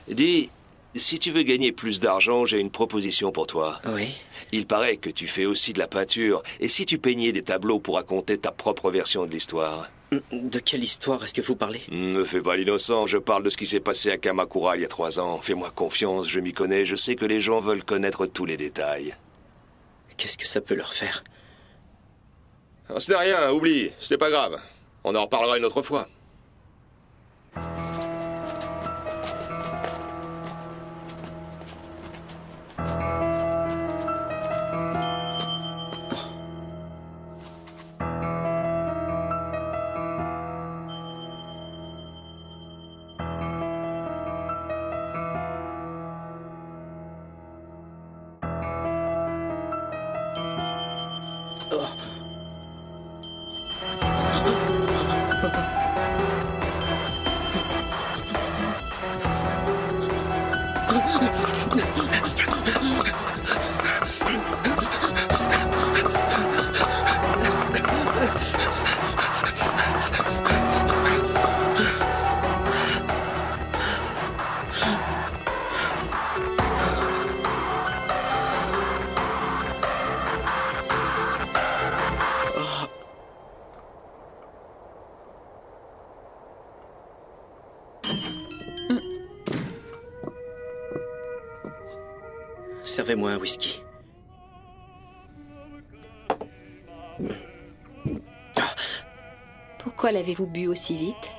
Dis, si tu veux gagner plus d'argent, j'ai une proposition pour toi. Oui? Il paraît que tu fais aussi de la peinture. Et si tu peignais des tableaux pour raconter ta propre version de l'histoire? De quelle histoire est-ce que vous parlez? Ne fais pas l'innocent, je parle de ce qui s'est passé à Kamakura il y a 3 ans. Fais-moi confiance, je m'y connais, je sais que les gens veulent connaître tous les détails. Qu'est-ce que ça peut leur faire? Oh, ce n'est rien, oublie, c'est pas grave. On en reparlera une autre fois. Servez-moi un whisky. Pourquoi l'avez-vous bu aussi vite?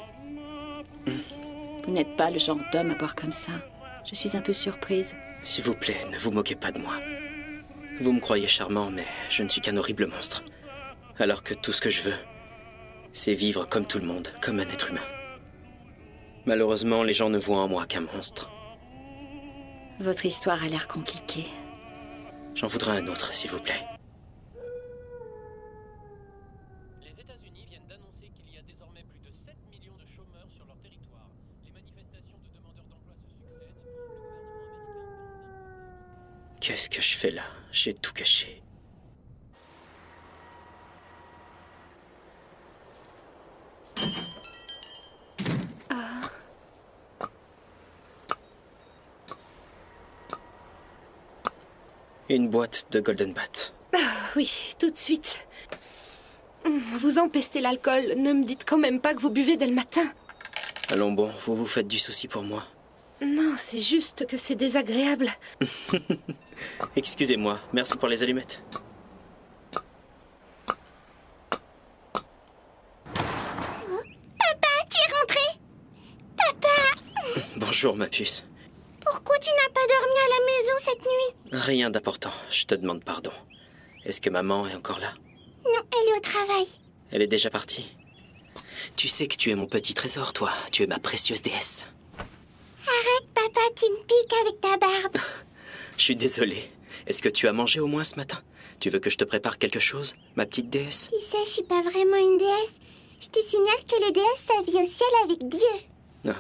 Vous n'êtes pas le genre d'homme à boire comme ça. Je suis un peu surprise. S'il vous plaît, ne vous moquez pas de moi. Vous me croyez charmant, mais je ne suis qu'un horrible monstre. Alors que tout ce que je veux, c'est vivre comme tout le monde, comme un être humain. Malheureusement, les gens ne voient en moi qu'un monstre. Votre histoire a l'air compliquée. J'en voudrais un autre, s'il vous plaît. Les États-Unis viennent d'annoncer qu'il y a désormais plus de 7 millions de chômeurs sur leur territoire. Les manifestations de demandeurs d'emploi se succèdent. Qu'est-ce que je fais là? J'ai tout caché. Une boîte de Golden Bat. Oui, tout de suite. Vous empestez l'alcool. Ne me dites quand même pas que vous buvez dès le matin. Allons bon, vous vous faites du souci pour moi. Non, c'est juste que c'est désagréable. Excusez-moi, merci pour les allumettes. Papa, tu es rentré? Papa! Bonjour, ma puce. Pourquoi tu n'as pas dormi à la maison cette nuit? Rien d'important, je te demande pardon. Est-ce que maman est encore là? Non, elle est au travail. Elle est déjà partie. Tu sais que tu es mon petit trésor, toi. Tu es ma précieuse déesse. Arrête, papa, tu me piques avec ta barbe. Je suis désolé. Est-ce que tu as mangé au moins ce matin? Tu veux que je te prépare quelque chose, ma petite déesse? Tu sais, je suis pas vraiment une déesse. Je te signale que les déesses, ça vit au ciel avec Dieu. Non.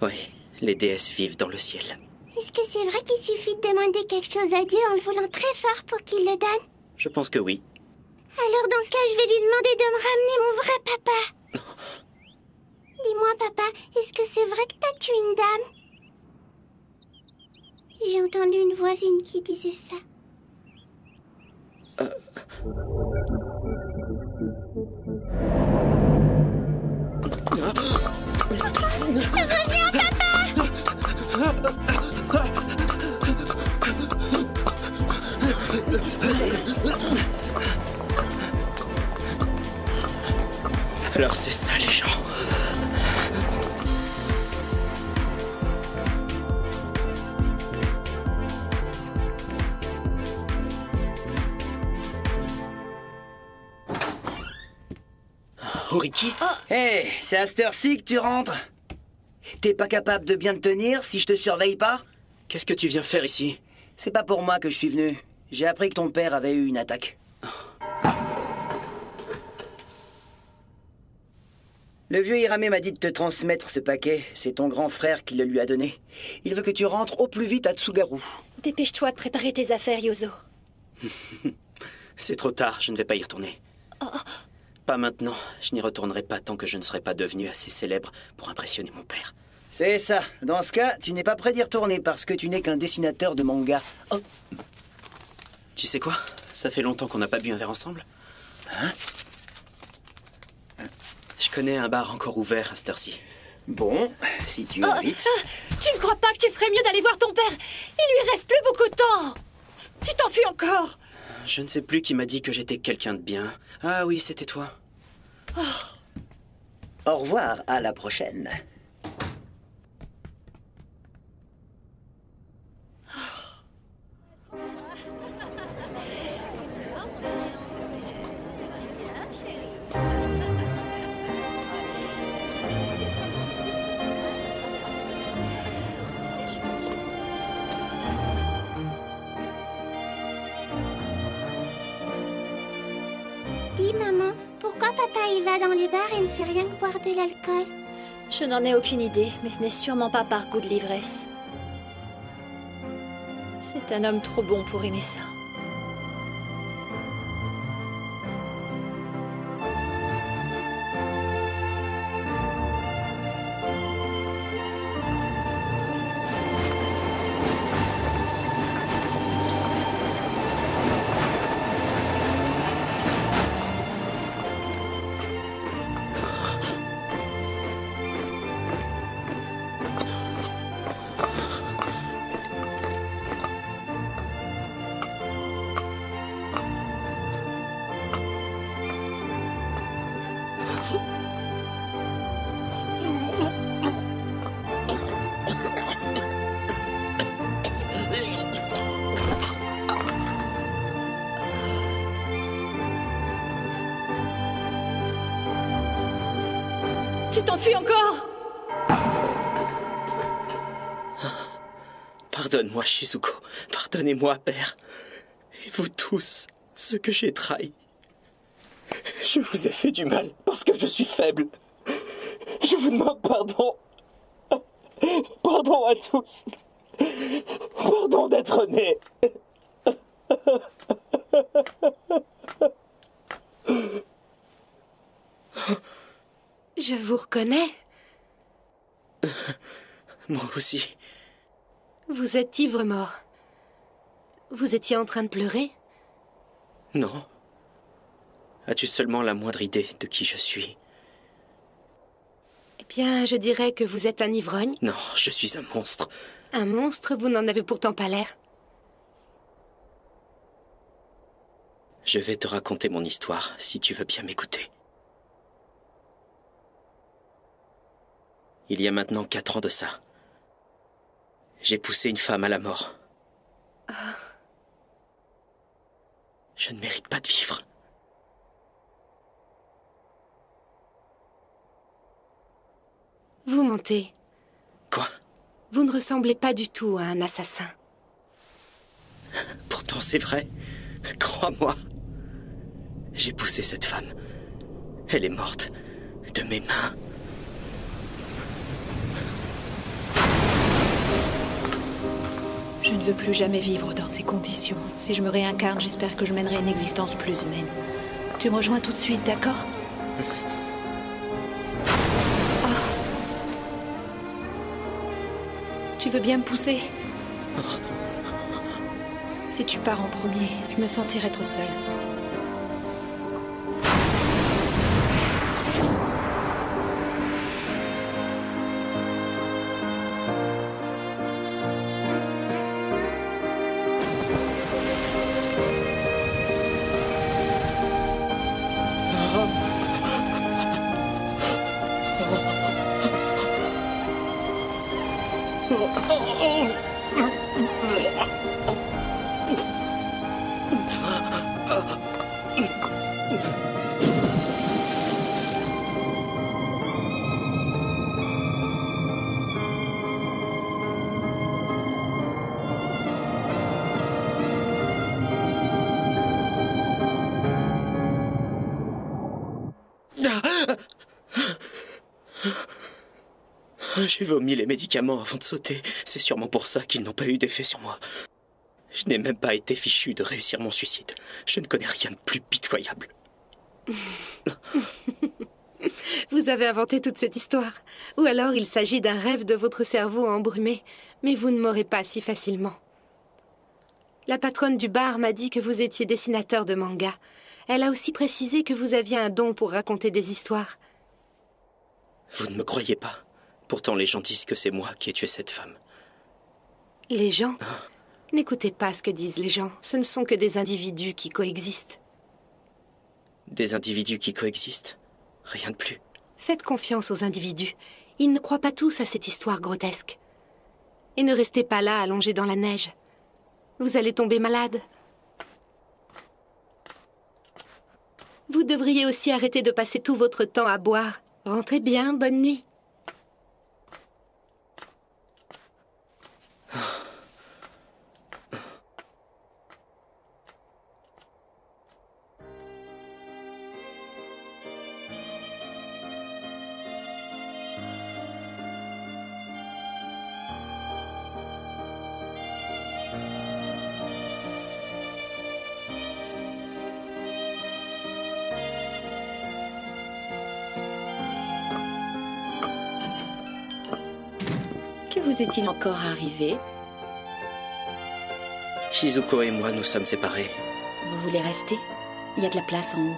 Oui, les déesses vivent dans le ciel. Est-ce que c'est vrai qu'il suffit de demander quelque chose à Dieu en le voulant très fort pour qu'il le donne? Je pense que oui. Alors dans ce cas, je vais lui demander de me ramener mon vrai papa. Dis-moi, papa, est-ce que c'est vrai que t'as tué une dame? J'ai entendu une voisine qui disait ça. Reviens, papa! Alors c'est ça, les gens. Oriki? Hé, c'est à cette heure-ci que tu rentres? T'es pas capable de bien te tenir si je te surveille pas? Qu'est-ce que tu viens faire ici? C'est pas pour moi que je suis venu. J'ai appris que ton père avait eu une attaque. Le vieux Hiramé m'a dit de te transmettre ce paquet. C'est ton grand frère qui le lui a donné. Il veut que tu rentres au plus vite à Tsugaru. Dépêche-toi de préparer tes affaires, Yozo. C'est trop tard, je ne vais pas y retourner. Pas maintenant. Je n'y retournerai pas tant que je ne serai pas devenu assez célèbre pour impressionner mon père. C'est ça. Dans ce cas, tu n'es pas prêt d'y retourner parce que tu n'es qu'un dessinateur de manga. Oh. Tu sais quoi? Ça fait longtemps qu'on n'a pas bu un verre ensemble. Hein? Je connais un bar encore ouvert à cette heure-ci. Bon, si tu invites... Tu ne crois pas que tu ferais mieux d'aller voir ton père? Il lui reste plus beaucoup de temps. Tu t'enfuis encore. Je ne sais plus qui m'a dit que j'étais quelqu'un de bien. Ah oui, c'était toi. Au revoir, à la prochaine. Dis, maman, pourquoi papa il va dans les bars et ne fait rien que boire de l'alcool? Je n'en ai aucune idée, mais ce n'est sûrement pas par goût de l'ivresse. C'est un homme trop bon pour aimer ça. tu t'enfuis encore? Pardonne-moi, Shizuko. Pardonnez-moi, père. Et vous tous, ceux que j'ai trahis. Je vous ai fait du mal parce que je suis faible. Je vous demande pardon. Pardon à tous. Pardon d'être né. Je vous reconnais. Moi aussi. Vous êtes ivre-mort. Vous étiez en train de pleurer? Non. As-tu seulement la moindre idée de qui je suis? Eh bien, je dirais que vous êtes un ivrogne. Non, je suis un monstre. Un monstre? Vous n'en avez pourtant pas l'air. Je vais te raconter mon histoire, si tu veux bien m'écouter. Il y a maintenant 4 ans de ça. J'ai poussé une femme à la mort. Je ne mérite pas de vivre. Vous mentez. Quoi? Vous ne ressemblez pas du tout à un assassin. Pourtant, c'est vrai. Crois-moi. J'ai poussé cette femme. Elle est morte. De mes mains. Je ne veux plus jamais vivre dans ces conditions. Si je me réincarne, j'espère que je mènerai une existence plus humaine. Tu me rejoins tout de suite, d'accord? Tu veux bien me pousser? Si tu pars en premier, je me sentirai trop seule. J'ai vomi les médicaments avant de sauter. C'est sûrement pour ça qu'ils n'ont pas eu d'effet sur moi. Je n'ai même pas été fichu de réussir mon suicide. Je ne connais rien de plus pitoyable. Vous avez inventé toute cette histoire. Ou alors il s'agit d'un rêve de votre cerveau embrumé. Mais vous ne m'aurez pas si facilement. La patronne du bar m'a dit que vous étiez dessinateur de manga. Elle a aussi précisé que vous aviez un don pour raconter des histoires. Vous ne me croyez pas? Pourtant, les gens disent que c'est moi qui ai tué cette femme. Les gens? N'écoutez pas ce que disent les gens. Ce ne sont que des individus qui coexistent. Des individus qui coexistent? Rien de plus. Faites confiance aux individus. Ils ne croient pas tous à cette histoire grotesque. Et ne restez pas là, allongés dans la neige. Vous allez tomber malade. Vous devriez aussi arrêter de passer tout votre temps à boire. Rentrez bien, bonne nuit. Que vous est-il encore arrivé? Shizuko et moi nous sommes séparés. Vous voulez rester? Il y a de la place en haut.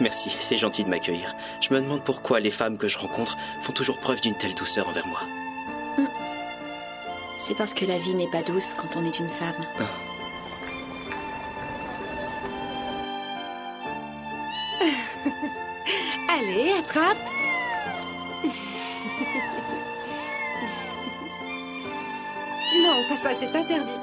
Merci, c'est gentil de m'accueillir. Je me demande pourquoi les femmes que je rencontre font toujours preuve d'une telle douceur envers moi. C'est parce que la vie n'est pas douce quand on est une femme. Allez, attrape. Non, pas ça, c'est interdit.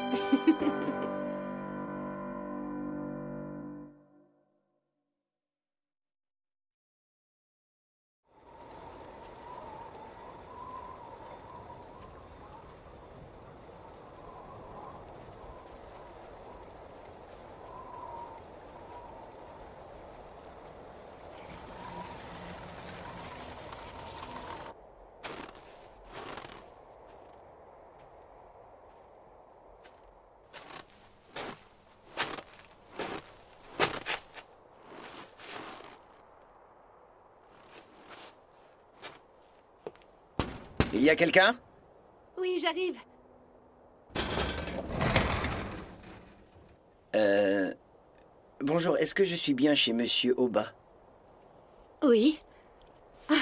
Il y a quelqu'un? Oui, j'arrive. Bonjour, est-ce que je suis bien chez Monsieur Oba? Oui. Ah,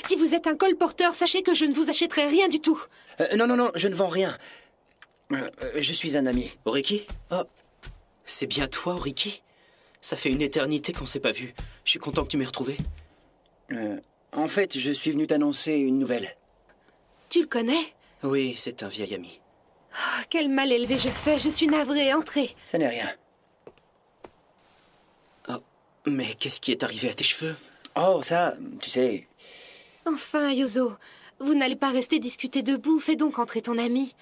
si vous êtes un colporteur, sachez que je ne vous achèterai rien du tout. Non, je ne vends rien. Je suis un ami. Oriki? Oh, c'est bien toi, Oriki? Ça fait une éternité qu'on s'est pas vu. Je suis content que tu m'aies retrouvé. En fait, je suis venu t'annoncer une nouvelle. Tu le connais? Oui, c'est un vieil ami. Oh, quel mal élevé je fais, je suis navrée, entrez. Ça n'est rien. Oh, mais qu'est-ce qui est arrivé à tes cheveux? Oh, ça, tu sais... Enfin, Yozo, vous n'allez pas rester discuter debout, fais donc entrer ton ami.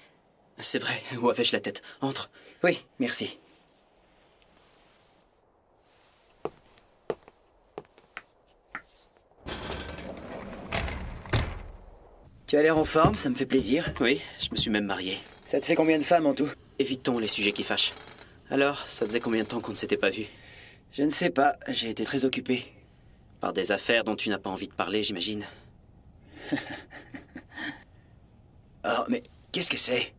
C'est vrai, où avais-je la tête? Entre. Oui, merci. Tu as l'air en forme, ça me fait plaisir. Oui, je me suis même marié. Ça te fait combien de femmes en tout? Évitons les sujets qui fâchent. Alors, ça faisait combien de temps qu'on ne s'était pas vus? Je ne sais pas, j'ai été très occupé. Par des affaires dont tu n'as pas envie de parler, j'imagine. Oh, mais qu'est-ce que c'est?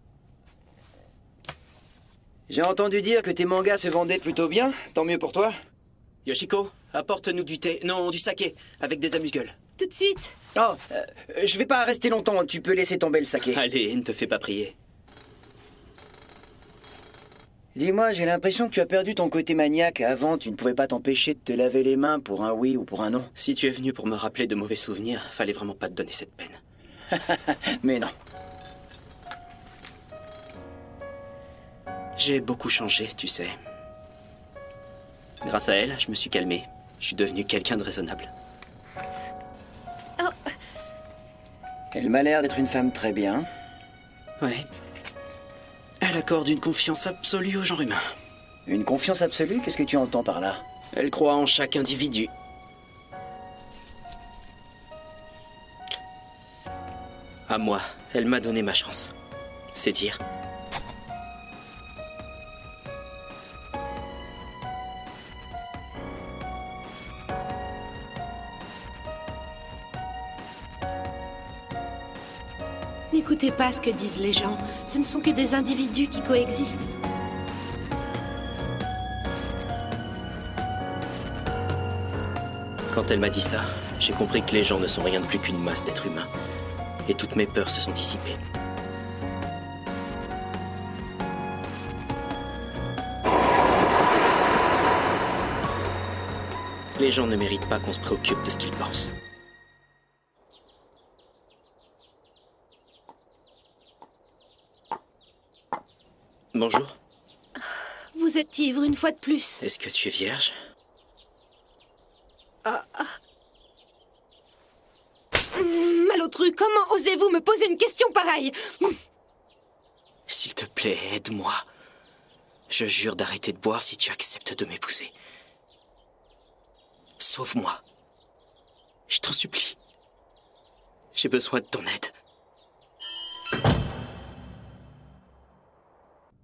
J'ai entendu dire que tes mangas se vendaient plutôt bien, tant mieux pour toi. Yoshiko, apporte-nous du thé, non, du saké, avec des amuse-gueules. Tout de suite. Oh, je vais pas rester longtemps, tu peux laisser tomber le saké. Allez, ne te fais pas prier. Dis-moi, j'ai l'impression que tu as perdu ton côté maniaque. Avant, tu ne pouvais pas t'empêcher de te laver les mains pour un oui ou pour un non. Si tu es venu pour me rappeler de mauvais souvenirs, fallait vraiment pas te donner cette peine. Mais non. J'ai beaucoup changé, tu sais. Grâce à elle, je me suis calmé. Je suis devenu quelqu'un de raisonnable. Oh. Elle m'a l'air d'être une femme très bien. Ouais. Elle accorde une confiance absolue au genre humain. Une confiance absolue? Qu'est-ce que tu entends par là? Elle croit en chaque individu. À moi, elle m'a donné ma chance. C'est dire. N'écoutez pas ce que disent les gens. Ce ne sont que des individus qui coexistent. Quand elle m'a dit ça, j'ai compris que les gens ne sont rien de plus qu'une masse d'êtres humains. Et toutes mes peurs se sont dissipées. Les gens ne méritent pas qu'on se préoccupe de ce qu'ils pensent. Bonjour. Vous êtes ivre une fois de plus. Est-ce que tu es vierge? Malotru, comment osez-vous me poser une question pareille? S'il te plaît, aide-moi. Je jure d'arrêter de boire si tu acceptes de m'épouser. Sauve-moi. Je t'en supplie. J'ai besoin de ton aide.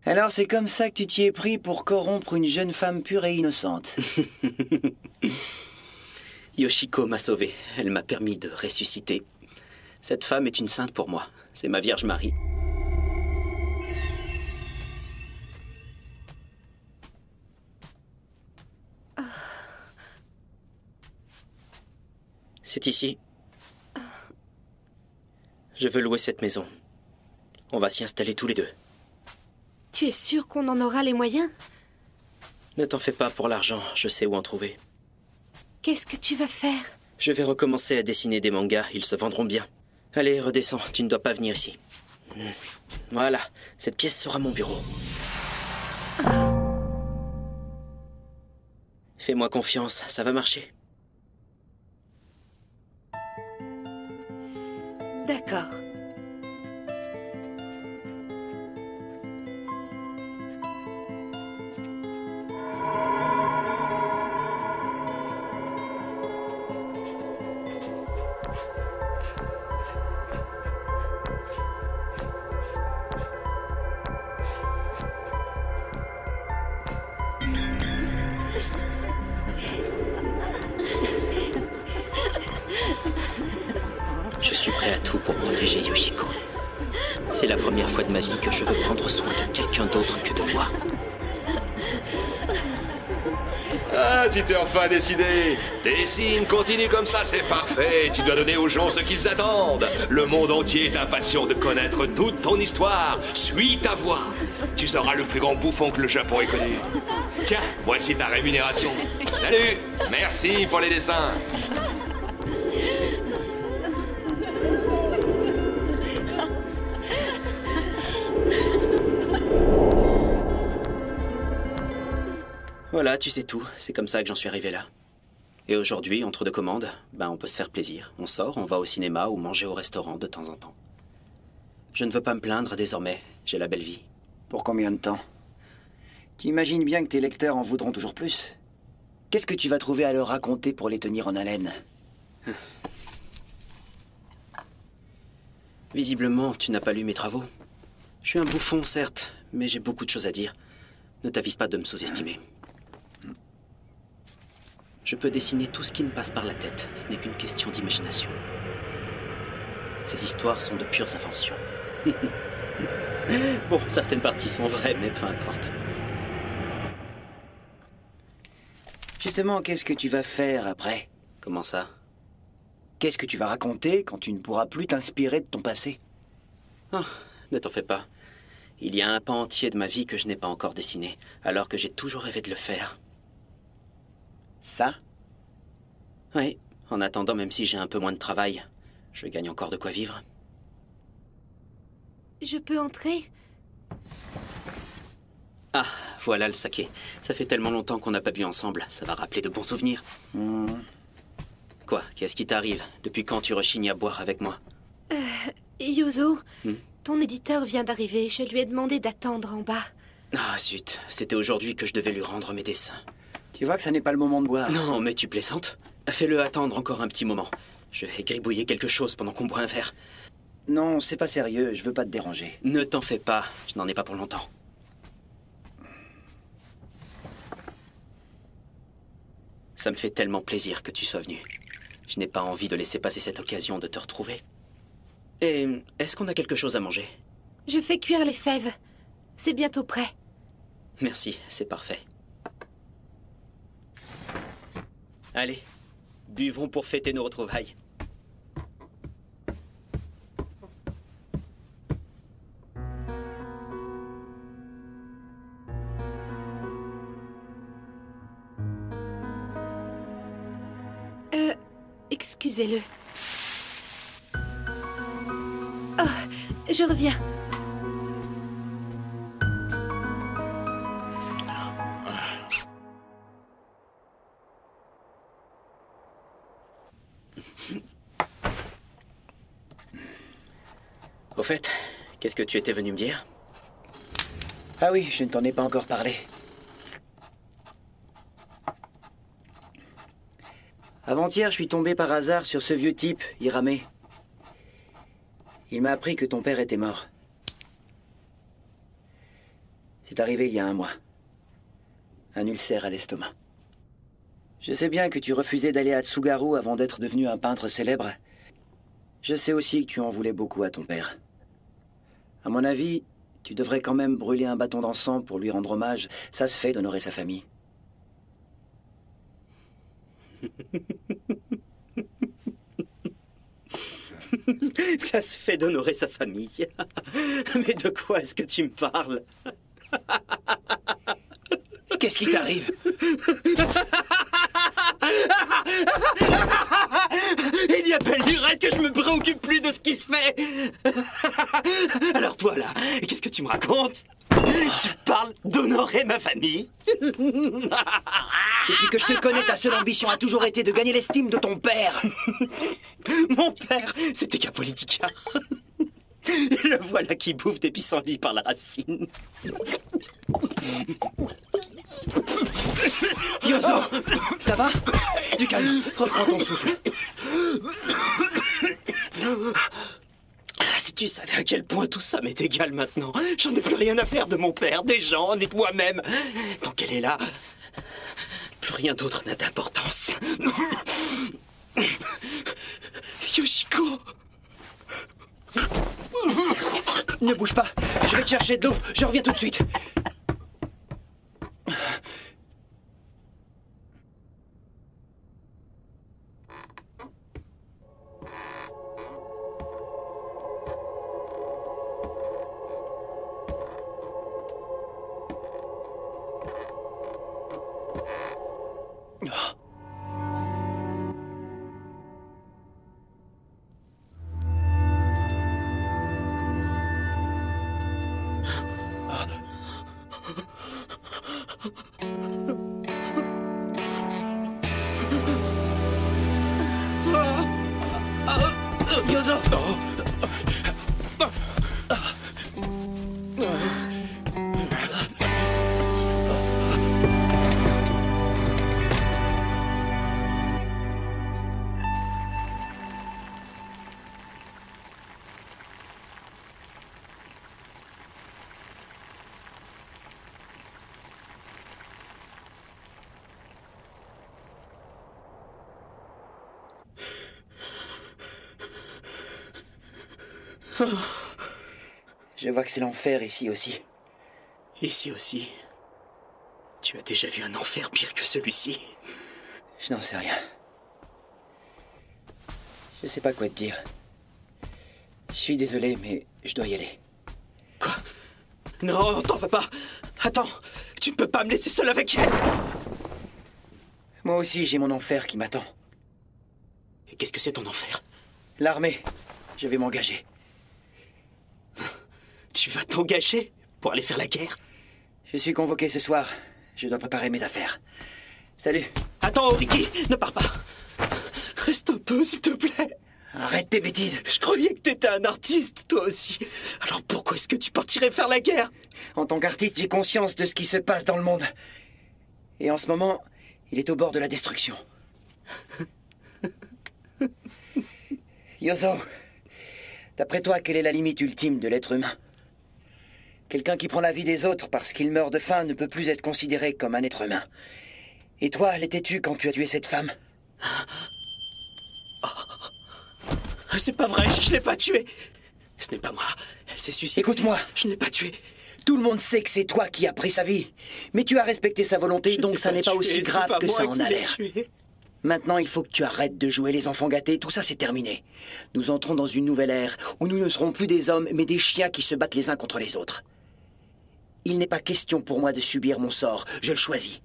Alors c'est comme ça que tu t'y es pris pour corrompre une jeune femme pure et innocente. Yoshiko m'a sauvé. Elle m'a permis de ressusciter. Cette femme est une sainte pour moi. C'est ma Vierge Marie. C'est ici. Je veux louer cette maison. On va s'y installer tous les deux. Tu es sûr qu'on en aura les moyens? Ne t'en fais pas pour l'argent, je sais où en trouver. Qu'est-ce que tu vas faire? Je vais recommencer à dessiner des mangas, ils se vendront bien. Allez, redescends, tu ne dois pas venir ici. Voilà, cette pièce sera mon bureau. Fais-moi confiance, ça va marcher. D'accord. Je suis prêt à tout pour protéger Yoshiko. C'est la première fois de ma vie que je veux prendre soin de quelqu'un d'autre que de moi. Ah, tu t'es enfin décidé. Dessine, continue comme ça, c'est parfait. Tu dois donner aux gens ce qu'ils attendent. Le monde entier est impatient de connaître toute ton histoire. Suis ta voie. Tu seras le plus grand bouffon que le Japon ait connu. Tiens, voici ta rémunération. Salut, merci pour les dessins. Voilà, tu sais tout. C'est comme ça que j'en suis arrivé là. Et aujourd'hui, entre deux commandes, on peut se faire plaisir. On sort, on va au cinéma ou manger au restaurant de temps en temps. Je ne veux pas me plaindre désormais. J'ai la belle vie. Pour combien de temps? Tu imagines bien que tes lecteurs en voudront toujours plus. Qu'est-ce que tu vas trouver à leur raconter pour les tenir en haleine? Visiblement, tu n'as pas lu mes travaux. Je suis un bouffon, certes, mais j'ai beaucoup de choses à dire. Ne t'avise pas de me sous-estimer. Je peux dessiner tout ce qui me passe par la tête. Ce n'est qu'une question d'imagination. Ces histoires sont de pures inventions. Bon, certaines parties sont vraies, mais peu importe. Justement, qu'est-ce que tu vas faire après? Comment ça? Qu'est-ce que tu vas raconter quand tu ne pourras plus t'inspirer de ton passé? Oh, ne t'en fais pas. Il y a un pan entier de ma vie que je n'ai pas encore dessiné, alors que j'ai toujours rêvé de le faire. Ça? Oui, en attendant, même si j'ai un peu moins de travail, je gagne encore de quoi vivre. Je peux entrer? Ah, voilà le saké. Ça fait tellement longtemps qu'on n'a pas bu ensemble, ça va rappeler de bons souvenirs. Quoi? Qu'est-ce qui t'arrive? Depuis quand tu rechignes à boire avec moi? Yuzo, ton éditeur vient d'arriver. Je lui ai demandé d'attendre en bas. Ah zut, c'était aujourd'hui que je devais lui rendre mes dessins. Tu vois que ça n'est pas le moment de boire. Non, mais tu plaisantes? Fais-le attendre encore un petit moment. Je vais gribouiller quelque chose pendant qu'on boit un verre. Non, c'est pas sérieux, je veux pas te déranger. Ne t'en fais pas, je n'en ai pas pour longtemps. Ça me fait tellement plaisir que tu sois venu. Je n'ai pas envie de laisser passer cette occasion de te retrouver. Et est-ce qu'on a quelque chose à manger? Je fais cuire les fèves. C'est bientôt prêt. Merci, c'est parfait. Allez, buvons pour fêter nos retrouvailles. Excusez-le. Oh, je reviens. Au fait, qu'est-ce que tu étais venu me dire? Ah oui, je ne t'en ai pas encore parlé. Avant-hier, je suis tombé par hasard sur ce vieux type, Hirame. Il m'a appris que ton père était mort. C'est arrivé il y a 1 mois. Un ulcère à l'estomac. Je sais bien que tu refusais d'aller à Tsugaru avant d'être devenu un peintre célèbre. Je sais aussi que tu en voulais beaucoup à ton père. À mon avis, tu devrais quand même brûler un bâton d'encens pour lui rendre hommage. Ça se fait d'honorer sa famille. Ça se fait d'honorer sa famille. Mais de quoi est-ce que tu me parles? Qu'est-ce qui t'arrive? Il y a belle lurette que je me préoccupe plus de ce qui se fait. Alors toi là, qu'est-ce que tu me racontes? Tu parles d'honorer ma famille? Depuis que je te connais, ta seule ambition a toujours été de gagner l'estime de ton père. Mon père, c'était qu'un politicard. Le voilà qui bouffe des pissenlits par la racine. Yozo, ça va? Du calme, reprends ton souffle. Si tu savais à quel point tout ça m'est égal maintenant. J'en ai plus rien à faire de mon père, des gens, ni de moi-même. Tant qu'elle est là, plus rien d'autre n'a d'importance. Yoshiko! Ne bouge pas, je vais te chercher de l'eau, je reviens tout de suite. Yozo! Je vois que c'est l'enfer ici aussi. Ici aussi. Tu as déjà vu un enfer pire que celui-ci? Je n'en sais rien. Je sais pas quoi te dire. Je suis désolé, mais je dois y aller. Quoi? Non, t'en vas pas. Attends, tu ne peux pas me laisser seul avec elle. Moi aussi, j'ai mon enfer qui m'attend. Et qu'est-ce que c'est ton enfer? L'armée. Je vais m'engager. Tu vas t'engager pour aller faire la guerre? Je suis convoqué ce soir. Je dois préparer mes affaires. Salut. Attends, Ricky, ne pars pas. Reste un peu, s'il te plaît. Arrête tes bêtises. Je croyais que t'étais un artiste, toi aussi. Alors pourquoi est-ce que tu partirais faire la guerre? En tant qu'artiste, j'ai conscience de ce qui se passe dans le monde. Et en ce moment, il est au bord de la destruction. Yozo, d'après toi, quelle est la limite ultime de l'être humain? Quelqu'un qui prend la vie des autres parce qu'il meurt de faim ne peut plus être considéré comme un être humain. Et toi, l'étais-tu quand tu as tué cette femme? Oh. C'est pas vrai, je l'ai pas tuée. Ce n'est pas moi. Elle s'est suicidée. Écoute-moi. Je ne l'ai pas tuée. Tout le monde sait que c'est toi qui as pris sa vie. Mais tu as respecté sa volonté, donc ça n'est pas aussi grave que ça en a l'air. Maintenant, il faut que tu arrêtes de jouer les enfants gâtés. Tout ça, c'est terminé. Nous entrons dans une nouvelle ère où nous ne serons plus des hommes, mais des chiens qui se battent les uns contre les autres. Il n'est pas question pour moi de subir mon sort. Je le choisis.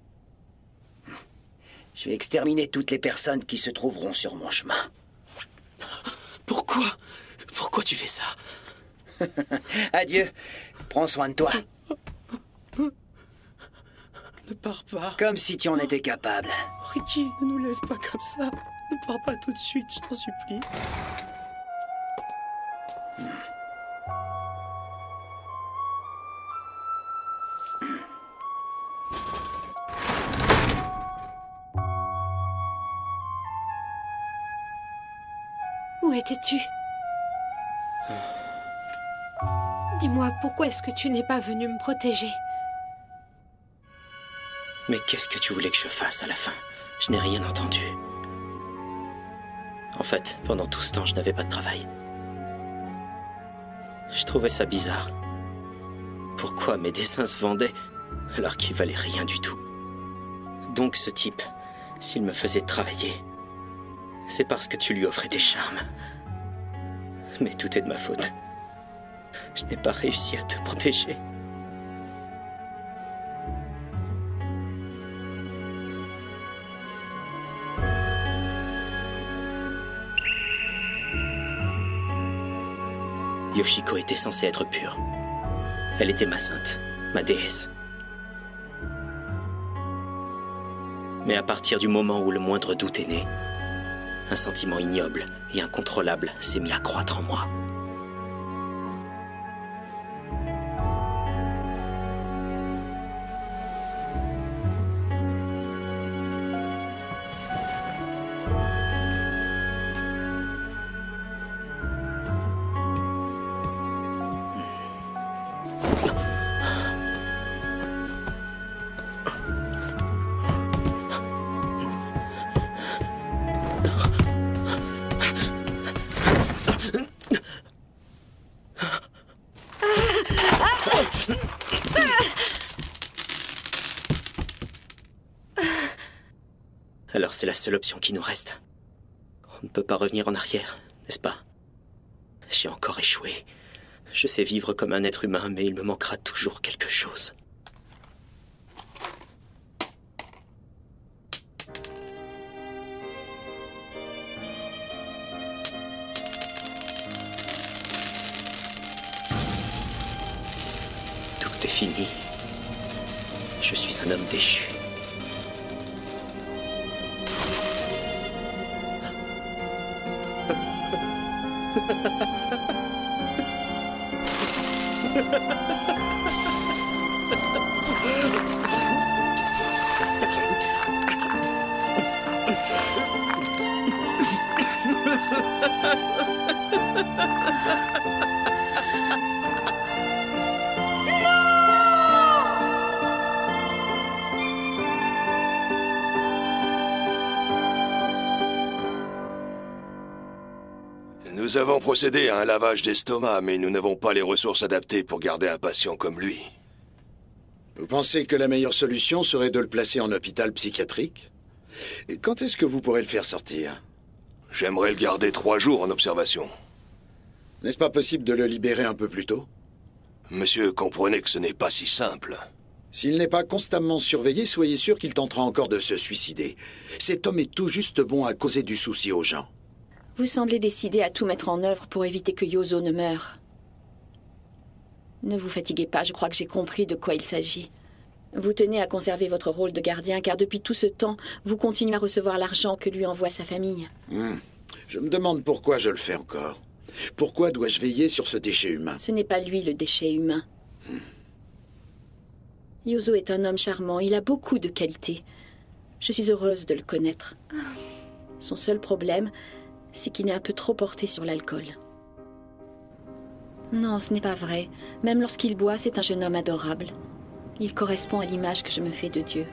Je vais exterminer toutes les personnes qui se trouveront sur mon chemin. Pourquoi? Pourquoi tu fais ça? Adieu. Prends soin de toi. Ne pars pas. Comme si tu en étais capable. Ricky, ne nous laisse pas comme ça. Ne pars pas tout de suite, je t'en supplie. Où étais-tu? Dis-moi, pourquoi est-ce que tu n'es pas venu me protéger? Mais qu'est-ce que tu voulais que je fasse à la fin? Je n'ai rien entendu. En fait, pendant tout ce temps, je n'avais pas de travail. Je trouvais ça bizarre. Pourquoi mes dessins se vendaient alors qu'ils valaient rien du tout? Donc ce type, s'il me faisait travailler, c'est parce que tu lui offrais des charmes. Mais tout est de ma faute. Je n'ai pas réussi à te protéger. Yoshiko était censée être pure. Elle était ma sainte, ma déesse. Mais à partir du moment où le moindre doute est né, un sentiment ignoble et incontrôlable s'est mis à croître en moi. Alors c'est la seule option qui nous reste. On ne peut pas revenir en arrière, n'est-ce pas? J'ai encore échoué. Je sais vivre comme un être humain, mais il me manquera toujours quelque chose. Tout est fini. Je suis un homme déchu. Nous avons procédé à un lavage d'estomac, mais nous n'avons pas les ressources adaptées pour garder un patient comme lui. Vous pensez que la meilleure solution serait de le placer en hôpital psychiatrique? Et quand est-ce que vous pourrez le faire sortir? J'aimerais le garder 3 jours en observation. N'est-ce pas possible de le libérer un peu plus tôt? Monsieur, comprenez que ce n'est pas si simple. S'il n'est pas constamment surveillé, soyez sûr qu'il tentera encore de se suicider. Cet homme est tout juste bon à causer du souci aux gens. Vous semblez décidé à tout mettre en œuvre pour éviter que Yozo ne meure. Ne vous fatiguez pas, je crois que j'ai compris de quoi il s'agit. Vous tenez à conserver votre rôle de gardien, car depuis tout ce temps, vous continuez à recevoir l'argent que lui envoie sa famille. Je me demande pourquoi je le fais encore. Pourquoi dois-je veiller sur ce déchet humain? Ce n'est pas lui le déchet humain. Yozo est un homme charmant, il a beaucoup de qualités. Je suis heureuse de le connaître. Son seul problème, c'est qu'il est un peu trop porté sur l'alcool. Non, ce n'est pas vrai. Même lorsqu'il boit, c'est un jeune homme adorable. Il correspond à l'image que je me fais de Dieu.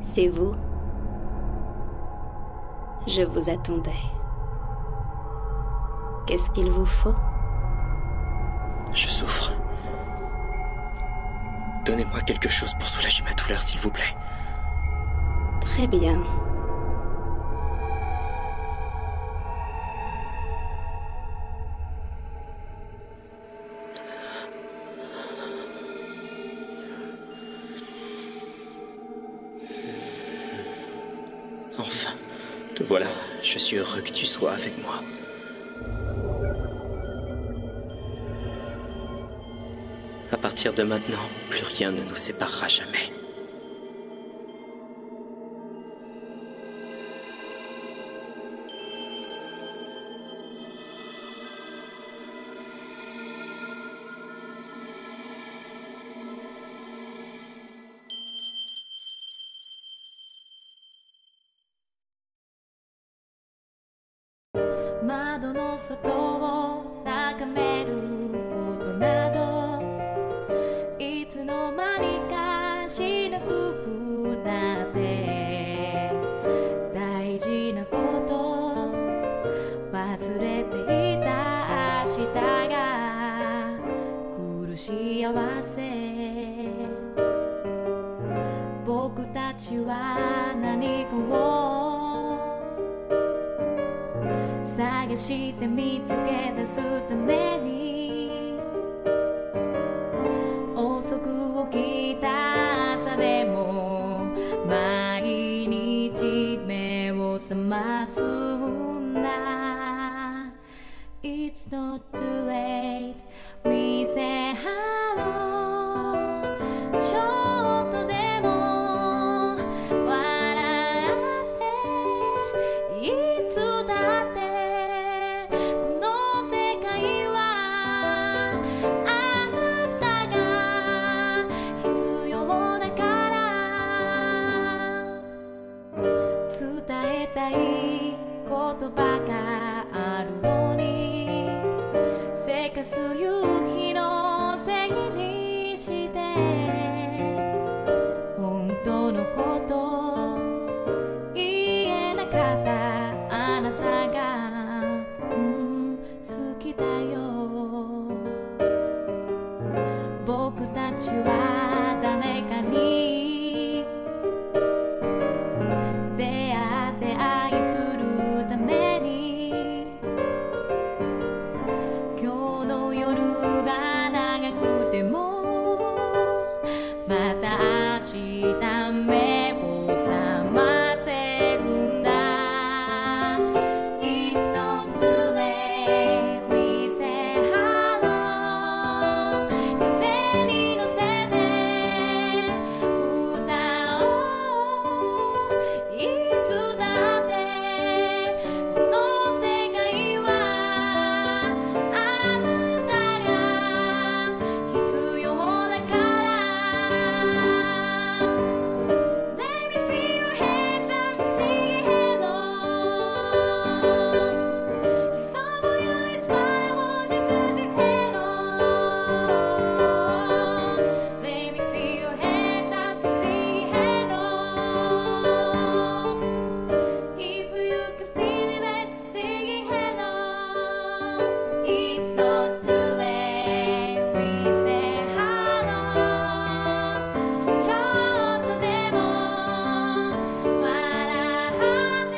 C'est vous. Je vous attendais. Qu'est-ce qu'il vous faut? Je souffre. Donnez-moi quelque chose pour soulager ma douleur, s'il vous plaît. Très bien. Enfin, te voilà. Je suis heureux que tu sois avec moi. À partir de maintenant, plus rien ne nous séparera jamais. 探して見つけ出すために遅く起きた朝でも毎日目を覚ますんだ It's not too late We say hello ちょっとでも笑っていつだってこの世界はあなたが必要だから伝えたい言葉があるのにせかす夕日のせいにして本当のこと言えなかったあなたが、好きだよ僕たちは誰かに出会って愛するために今日の夜が長くてもまた明日目を覚ませるんだ It's not too late We say hello 風に乗せて歌おういつだってこの世界はあなたが必要だから Let me see your hands up singing hello Some of you is why I want you to say hello Let me see your hands up singing hello If you can feel it, let's sing hello. It's not too late. We say hello. ちょっとでも笑って